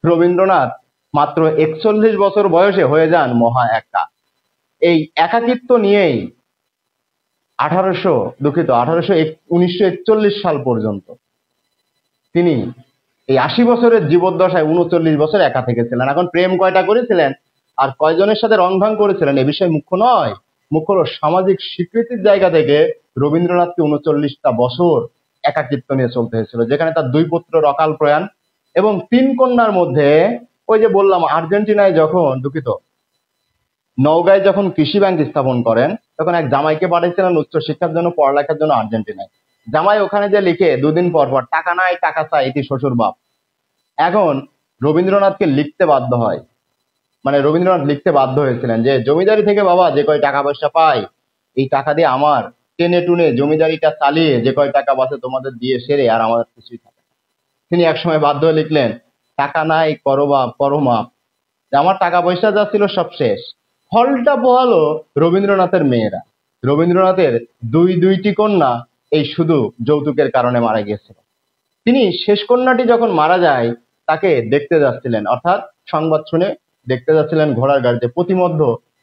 A: রবীন্দ্রনাথ মাত্র 41 বছর বয়সে হয়ে যান মহা একা। এই একাকিত্ব নিয়েই 1941 সাল পর্যন্ত তিনি এই 80 বছরের জীবদ্দশায় 39 বছর একা থেকেছিলেন। এখন প্রেম কয়টা করেছিলেন আর কয়জনের সাথে রংঢং করেছিলেন এ বিষয় মুখ্য নয়, মুখ্য হলো সামাজিক স্বীকৃতির জায়গা থেকে রবীন্দ্রনাথকে 39টা বছর একাকিত্ব নিয়ে চলতে হয়েছিল, যেখানে তার 2 পুত্র অকাল প্রয়াণ এবং 3 কন্যার মধ্যে ওই যে বললাম আর্জেন্টিনায় যখন নওগাঁয় যখন কৃষি ব্যাংক স্থাপন করেন, তখন এক জামাইকে পাঠিয়েছিলেন উচ্চ শিক্ষার জন্য, পড়ালেখার জন্য আর্জেন্টিনায়। জামাই ওখানে যে লিখে 2 দিন পর পর, টাকা নাই টাকা চাই, এটি শ্বশুর বাপ। এখন রবীন্দ্রনাথকে লিখতে বাধ্য হয়, মানে রবীন্দ্রনাথ লিখতে বাধ্য হয়েছিলেন যে জমিদারি থেকে বাবা যে কয় টাকা পয়সা পাই, এই টাকা দিয়ে আমার টেনে টুনে জমিদারিটা চালিয়ে যে কয় টাকা বাঁচে তোমাদের দিয়ে সেরে আর আমাদের কিছুই থাকে। তিনি একসময় বাধ্য হয়ে লিখলেন, টাকা নাই করো বাপ করো মাপ, আমার টাকা পয়সা যা ছিল সব শেষ। ফলটা পোহালো রবীন্দ্রনাথের মেয়েরা। রবীন্দ্রনাথের 2টি কন্যা এই শুধু যৌতুকের কারণে মারা গিয়েছিল। তিনি শেষ কন্যাটি যখন মারা যায়, তাকে দেখতে যাচ্ছিলেন, অর্থাৎ সংবাদ শুনে দেখতে যাচ্ছিলেন ঘোড়ার গাড়িতে। প্রতিমধ্য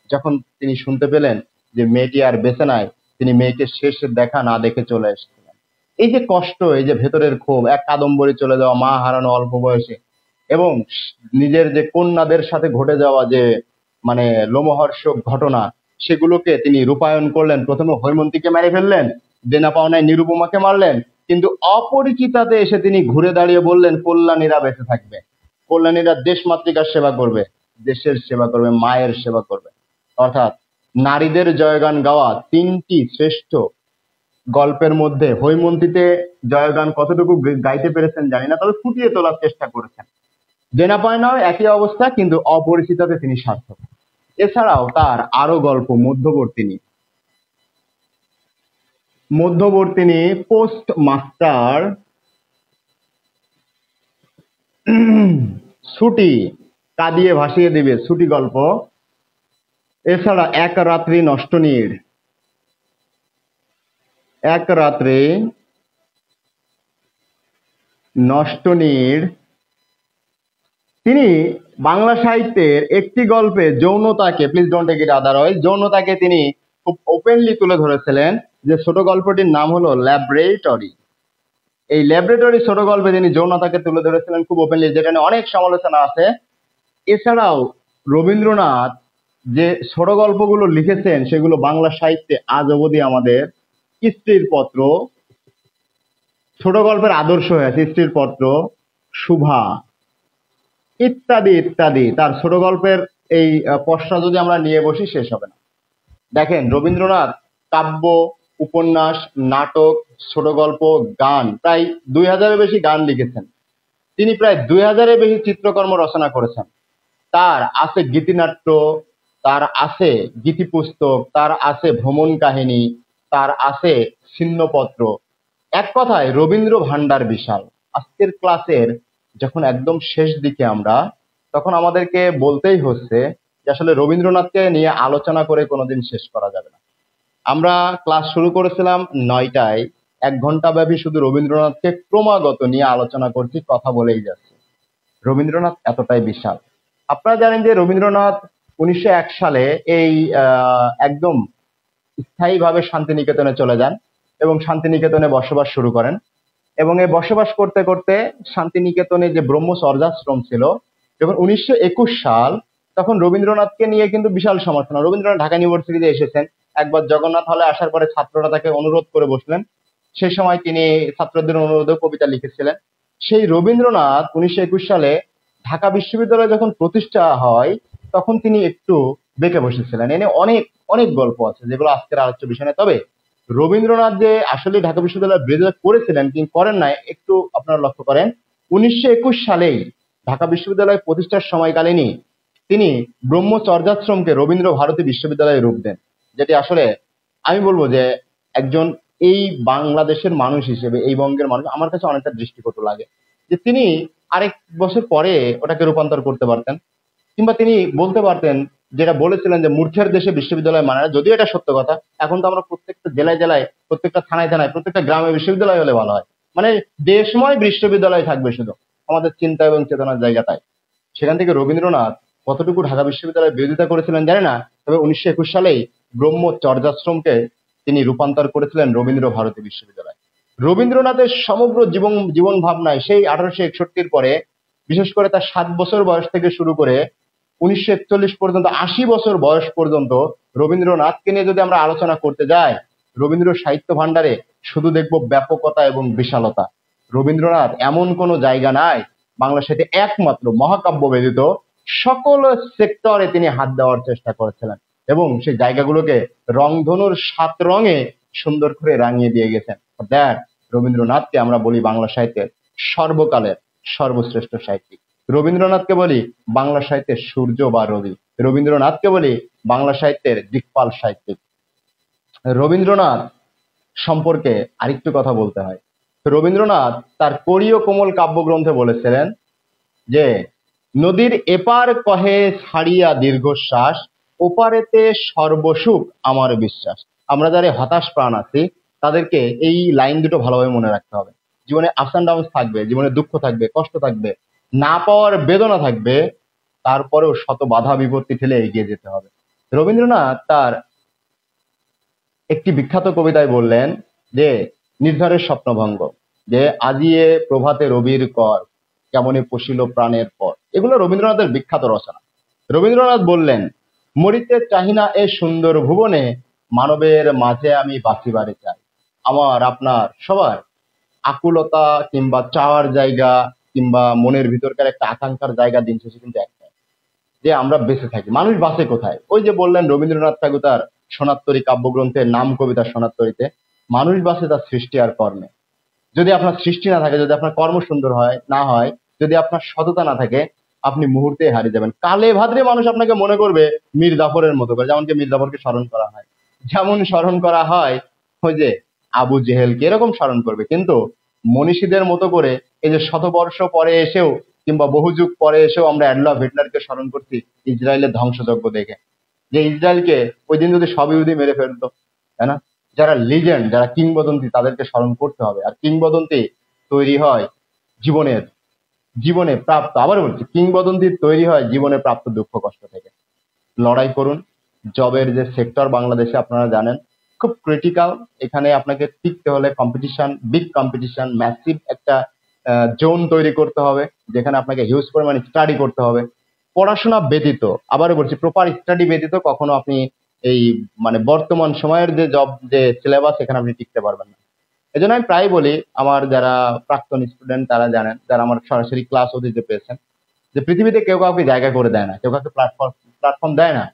A: যখন তিনি শুনতে পেলেন যে মেয়েটি আর বেঁচে নাই, তিনি মেয়েকে শেষ দেখা না দেখে চলে এসেছিলেন। এই যে কষ্ট, এই যে ভেতরের ক্ষোভ, এক কাদম্বরী চলে যাওয়া, মা হারানো অল্প বয়সে, এবং নিজের যে কন্যাদের সাথে ঘটে যাওয়া যে মানে লোমহর্ষক ঘটনা, সেগুলোকে তিনি রূপায়ণ করলেন। প্রথমে হৈমন্তীকে মেরে ফেললেন, দেনা পাওনায় নিরুপমাকে মারলেন, কিন্তু অপরিচিতাতে এসে তিনি ঘুরে দাঁড়িয়ে বললেন কল্যাণীরা বেঁচে থাকবে, কল্যাণীরা দেশ মাতৃকার সেবা করবে, দেশের সেবা করবে, মায়ের সেবা করবে। অর্থাৎ নারীদের জয়গান গাওয়া 3টি শ্রেষ্ঠ গল্পের মধ্যে হৈমন্তীতে জয়গান কতটুকু গাইতে পেরেছেন জানি না, তবে ফুটিয়ে তোলার চেষ্টা করেছেন। দেনা পাওনাও একই অবস্থা, কিন্তু অপরিচিতাতে তিনি সার্থক। এছাড়াও তার আরো গল্প মধ্যবর্তিনী, মধ্যবর্তিনী, পোস্ট মাস্টার, ছুটি, কাঁদিয়ে ভাসিয়ে দিবে, ছুটি গল্প। এছাড়া এক রাত্রি নষ্টনীড়, এক রাত্রে নষ্টনীড়। তিনি বাংলা সাহিত্যের একটি গল্পে যৌনতাকে, please don't take it otherwise, যৌনতাকে তিনি খুব ওপেনলি তুলে ধরেছিলেন, যে ছোট গল্পটির নাম হলো ল্যাবরেটরি। এই ল্যাবরেটরি ছোট গল্পে তিনি যৌনতাকে তুলে ধরেছিলেন খুব ওপেনলি, যেটা নিয়ে অনেক সমালোচনা আছে। এছাড়াও রবীন্দ্রনাথ যে ছোট গল্পগুলো লিখেছেন সেগুলো বাংলা সাহিত্যে আজ অবধি আমাদের স্ত্রীর পত্র, ছোট গল্পের আদর্শ হয়ে আছে। স্ত্রীর পত্র, শুভা, ইত্যাদি ইত্যাদি। তার ছোট গল্পের এই পসরা যদি আমরা নিয়ে বসি শেষ হবে না। দেখেন, রবীন্দ্রনাথ কাব্য, উপন্যাস, নাটক, ছোট গল্প, গান, প্রায় 2000-এর বেশি গান লিখেছেন। তিনি প্রায় 2000-এর বেশি চিত্রকর্ম রচনা করেছেন। তার আছে গীতিনাট্য, তার আছে গীতি পুস্তক, তার আছে ভ্রমণ কাহিনী, তার আছে ছিন্নপত্র। এক কথায় রবীন্দ্র ভান্ডার বিশাল। আজকের ক্লাসের যখন একদম শেষ দিকে আমরা, তখন আমাদেরকে বলতেই হচ্ছে যে আসলে রবীন্দ্রনাথকে নিয়ে আলোচনা করে কোনোদিন শেষ করা যাবে না। আমরা ক্লাস শুরু করেছিলাম 9টায়, 1 ঘন্টা ব্যাপী শুধু রবীন্দ্রনাথকে ক্রমাগত নিয়ে আলোচনা করছি, কথা বলেই যাচ্ছি। রবীন্দ্রনাথ এতটাই বিশাল। আপনারা জানেন যে রবীন্দ্রনাথ 1901 সালে এই একদম স্থায়ীভাবে শান্তিনিকেতনে চলে যান এবং শান্তিনিকেতনে বসবাস শুরু করেন। এবং এই বসবাস করতে করতে শান্তিনিকেতনে যে ব্রহ্মচর্যাশ্রম ছিল, যখন 1921 সাল, তখন রবীন্দ্রনাথকে নিয়ে কিন্তু বিশাল সমালোচনা। রবীন্দ্রনাথ ঢাকা ইউনিভার্সিটিতে এসেছেন, একবার জগন্নাথ হলে আসার পরে ছাত্ররা তাকে অনুরোধ করে বসলেন। সেই সময় তিনি ছাত্রদের অনুরোধে কবিতা লিখেছিলেন। সেই রবীন্দ্রনাথ 1921 সালে ঢাকা বিশ্ববিদ্যালয় যখন প্রতিষ্ঠা হয়, তখন তিনি একটু বেঁকে বসেছিলেন। এনে অনেক অনেক গল্প আছে যেগুলো আজকের আলোচ্য বিষয় নয়। তবে রবীন্দ্রনাথ যে আসলে ঢাকা বিশ্ববিদ্যালয়ে গ্রাজুয়েট করেছিলেন কিন্তু করেন নাই, একটু আপনারা লক্ষ্য করেন। 1921 সালেই ঢাকা বিশ্ববিদ্যালয় প্রতিষ্ঠার সময়কালীনই তিনি ব্রহ্মচর্যাশ্রমকে রবীন্দ্র ভারতী বিশ্ববিদ্যালয়ে রূপ দেন, যেটি আসলে আমি বলবো যে একজন এই বাংলাদেশের মানুষ হিসেবে, এই বঙ্গের মানুষ, আমার কাছে অনেকটা দৃষ্টিকটু লাগে যে তিনি আরেক বছর পরে ওটাকে রূপান্তর করতে পারতেন, কিংবা তিনি বলতে পারতেন যেটা বলেছিলেন যে মূর্খের দেশে বিশ্ববিদ্যালয় মানে না। যদিও এটা সত্য কথা, এখন তো আমরা প্রত্যেকটা জেলায় জেলায়, প্রত্যেকটা থানায় থানায়, প্রত্যেকটা গ্রামে বিশ্ববিদ্যালয় হলে ভালো হয়। মানে দেশময় বিশ্ববিদ্যালয় থাকবে শুধু আমাদের চিন্তা এবং চেতনার জায়গাটায়। সেখান থেকে রবীন্দ্রনাথ কতটুকু ঢাকা বিশ্ববিদ্যালয়ের বিরোধিতা করেছিলেন জানি না, তবে 1921 সালেই ব্রহ্মচর্যাশ্রমকে তিনি রূপান্তর করেছিলেন রবীন্দ্র ভারতী বিশ্ববিদ্যালয়। রবীন্দ্রনাথের সমগ্র জীবন ভাবনায় সেই 1861-র পরে, বিশেষ করে তার 7 বছর বয়স থেকে শুরু করে 1941 পর্যন্ত, 80 বছর বয়স পর্যন্ত রবীন্দ্রনাথকে নিয়ে যদি আমরা আলোচনা করতে যাই, রবীন্দ্র সাহিত্য ভান্ডারে শুধু দেখব ব্যাপকতা এবং বিশালতা। রবীন্দ্রনাথ এমন কোনো জায়গা নাই বাংলা সাহিত্যে, একমাত্র মহাকাব্য ব্যতীত সকল সেক্টরে তিনি হাত দেওয়ার চেষ্টা করেছিলেন এবং সেই জায়গাগুলোকে রংধনুর 7 রঙে সুন্দর করে রাঙিয়ে দিয়ে গেছেন। দেখ, রবীন্দ্রনাথকে আমরা বলি বাংলা সাহিত্যের সর্বকালের সর্বশ্রেষ্ঠ সাহিত্যিক। রবীন্দ্রনাথকে বলি বাংলা সাহিত্যের সূর্য বা রবি। রবীন্দ্রনাথকে বলি বাংলা সাহিত্যের দিকপাল সাহিত্যিক। রবীন্দ্রনাথ সম্পর্কে আরেকটু কথা বলতে হয়। রবীন্দ্রনাথ তার কোরীয় কোমল কাব্যগ্রন্থে বলেছিলেন যে নদীর এপার কহে ছাড়িয়া দীর্ঘশ্বাস, ওপারেতে সর্বসুখ আমার বিশ্বাস। আমরা যারা হতাশ প্রাণ আছি তাদেরকে এই লাইন দুটো ভালোভাবে মনে রাখতে হবে। জীবনে আপস অ্যান্ড ডাউন থাকবে, জীবনে দুঃখ থাকবে, কষ্ট থাকবে, না পাওয়ার বেদনা থাকবে, তারপরেও শত বাধা বিপত্তি ঠেলে এগিয়ে যেতে হবে। রবীন্দ্রনাথ তার একটি বিখ্যাত কবিতায় বললেন যে নির্ঝরের স্বপ্নভঙ্গ, যে আজিয়ে প্রভাতে রবির কর, কেমনে পশিল প্রাণের পর। এগুলো রবীন্দ্রনাথের বিখ্যাত রচনা। রবীন্দ্রনাথ বললেন, মরিতে চাহিনা এ সুন্দর ভুবনে, মানবের মাঝে আমি বাঁচিবারে চাই। আমার, আপনার, সবার আকুলতা কিংবা চাওয়ার জায়গা কিংবা মনের ভিতরকার একটা আকাঙ্ক্ষার জায়গা দিন শেষে কিন্তু একটাই, যে আমরা বেঁচে থাকি। মানুষ বাঁচে কোথায়? ওই যে বললেন রবীন্দ্রনাথ ঠাকুর তার সোনাত্তরী কাব্যগ্রন্থের নাম কবিতা সোনাত্তরীতে, মানুষ বাঁচে তার সৃষ্টি আর কর্মে। যদি আপনার সৃষ্টি না থাকে, যদি আপনার কর্ম সুন্দর হয় না হয়, যদি আপনার সততা না থাকে, আপনি মুহূর্তে হারিয়ে যাবেন। কালে ভাদ্রে মানুষ আপনাকে মনে করবে মীর জাফরের মতো করে, যেমনকি মীর জাফরকে স্মরণ করা হয়, যেমন স্মরণ করা হয় ওই যে আবু জেহেলকে এরকম স্মরণ করবে। কিন্তু মনীষীদের মতো করে এই যে শতবর্ষ পরে এসেও কিংবা বহু যুগ পরে এসেও আমরা অ্যাডলফ হিটলারকে স্মরণ করছি ইসরায়েলের ধ্বংসযজ্ঞ দেখে, যে ইসরায়েলকে ওই দিন যদি সব ইহুদি মেরে ফেলতো, তাই না? যারা লিজেন্ড, যারা কিংবদন্তি, তাদেরকে স্মরণ করতে হবে। আর কিংবদন্তি তৈরি হয় জীবনের জীবনে প্রাপ্ত, আবার বলছি, কিংবদন্তি তৈরি হয় জীবনে প্রাপ্ত দুঃখ কষ্ট থেকে। লড়াই করুন। জবের যে সেক্টর বাংলাদেশে আপনারা জানেন খুব ক্রিটিক্যাল। এখানে আপনাকে টিকতে হলে কম্পিটিশন, বিগ কম্পিটিশন, ম্যাসিভ একটা জোন তৈরি করতে হবে, যেখানে আপনাকে হিউজ পরিমাণ স্টাডি করতে হবে। পড়াশোনা ব্যতীত, আবারও বলছি, প্রপার স্টাডি ব্যতীত কখনো আপনি এই মানে বর্তমান সময়ের যে জব যে সিলেবাস, এখানে আপনি টিকতে পারবেন না। এই জন্য আমি প্রায় বলি, আমার যারা প্রাক্তন স্টুডেন্ট তারা জানেন, যারা আমার সরাসরি ক্লাসও দিতে পেরেছেন, যে পৃথিবীতে কেউ কাউকে জায়গা করে দেয় না, কেউ কাউকে প্ল্যাটফর্ম দেয় না।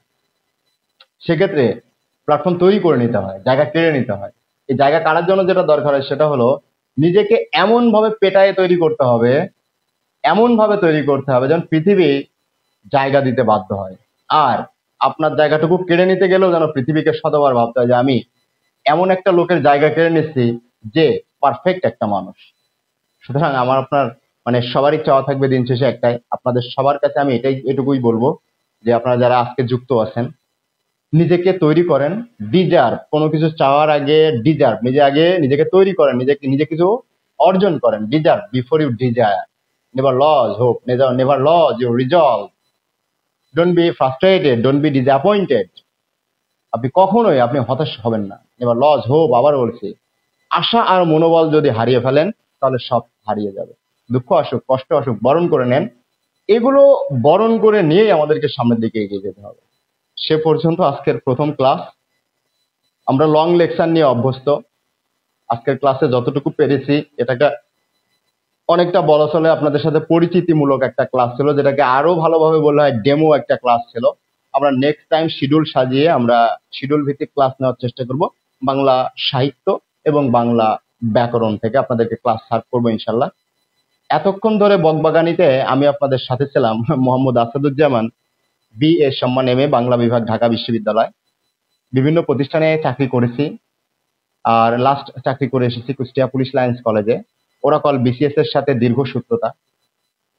A: সেক্ষেত্রে প্ল্যাটফর্ম তৈরি করে নিতে হয়, জায়গা কেড়ে নিতে হয়। এই জায়গা কারার জন্য যেটা দরকার হয় সেটা হলো নিজেকে এমন ভাবে পেটায়ে তৈরি করতে হবে, এমন ভাবে তৈরি করতে হবে যেন পৃথিবী জায়গা দিতে বাধ্য হয়। আর আপনার জায়গাটুকু কেড়ে নিতে গেলেও যেন পৃথিবীকে শতবার ভাবতে হয় যে আমি এমন একটা লোকের জায়গা কেড়ে নিচ্ছি যে পারফেক্ট একটা মানুষ। সুতরাং আমার আপনার মানে সবারই চাওয়া থাকবে দিন শেষে একটাই, আপনাদের সবার কাছে আমি এটুকুই বলবো যে আপনারা যারা আজকে যুক্ত আছেন, নিজেকে তৈরি করেন। ডিজার্ভ, কোনো কিছু চাওয়ার আগে ডিজার্ভ, নিজেকে তৈরি করেন, নিজে কিছু অর্জন করেন। Deserve before you desire. Never lose hope, never lose your resolve. Don't be frustrated, don't be disappointed. আপনি কখনোই আপনি হতাশ হবেন না। নেভার লজ হোপ, আবার বলছি, আশা আর মনোবল যদি হারিয়ে ফেলেন তাহলে সব হারিয়ে যাবে। দুঃখ আসুক, কষ্ট আসুক, বরণ করে নেন। এগুলো বরণ করে নিয়েই আমাদেরকে সামনের দিকে এগিয়ে যেতে হবে। সে পর্যন্ত আজকের প্রথম ক্লাস। আমরা লং লেকচার নিয়ে অভ্যস্ত। আজকের ক্লাসে যতটুকু পেরেছি, এটাকে অনেকটা বলা চলে আপনাদের সাথে পরিচিতিমূলক একটা ক্লাস ছিল, যেটাকে আরো ভালোভাবে বলা হয় ডেমো একটা ক্লাস ছিল। আমরা নেক্সট টাইম শিডিউল সাজিয়ে আমরা শিডিউল ভিত্তিক ক্লাস নেওয়ার চেষ্টা করব। বাংলা সাহিত্য এবং বাংলা ব্যাকরণ থেকে আপনাদেরকে ক্লাস সার্ভ করবো ইনশাল্লাহ। এতক্ষণ ধরে বকবাগানিতে আমি আপনাদের সাথে ছিলাম মোহাম্মদ আসাদুজ্জামান, BA সম্মান MA, বাংলা বিভাগ, ঢাকা বিশ্ববিদ্যালয়। বিভিন্ন প্রতিষ্ঠানে চাকরি করেছি, আর লাস্ট চাকরি করে এসেছি কুষ্টিয়া পুলিশ লাইন্স কলেজে। ওরাকল BCS এর সাথে দীর্ঘ সূত্রতা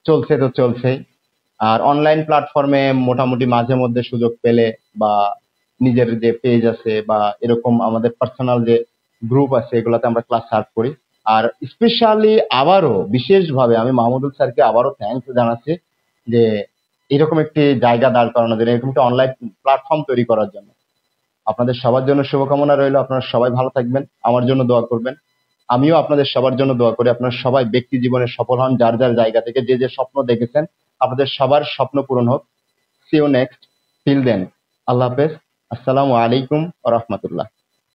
A: চলছে তো চলছেই। আর অনলাইন প্ল্যাটফর্মে মোটামুটি মাঝে মধ্যে সুযোগ পেলে বা নিজের যে পেজ আছে বা এরকম আমাদের পার্সোনাল যে গ্রুপ আছে, এগুলোতে আমরা ক্লাস সার্ভ করি। আর স্পেশালি আবারও বিশেষভাবে আমি মাহমুদুল স্যারকে আবারও থ্যাঙ্কস জানাচ্ছি যে এরকম একটি জায়গা দাঁড় করানোর জন্য, এরকম একটা অনলাইন প্ল্যাটফর্ম তৈরি করার জন্য। আপনাদের সবার জন্য শুভকামনা রইল। আপনারা সবাই ভালো থাকবেন, আমার জন্য দোয়া করবেন। আমিও আপনাদের সবার জন্য দোয়া করি আপনারা সবাই ব্যক্তি জীবনে সফল হন, যার যার জায়গা থেকে যে যে স্বপ্ন দেখেছেন আপনাদের সবার স্বপ্ন পূরণ হোক। See you next, till then, আল্লাহ হাফেজ, আসসালামু আলাইকুম ওয়া রাহমাতুল্লাহ।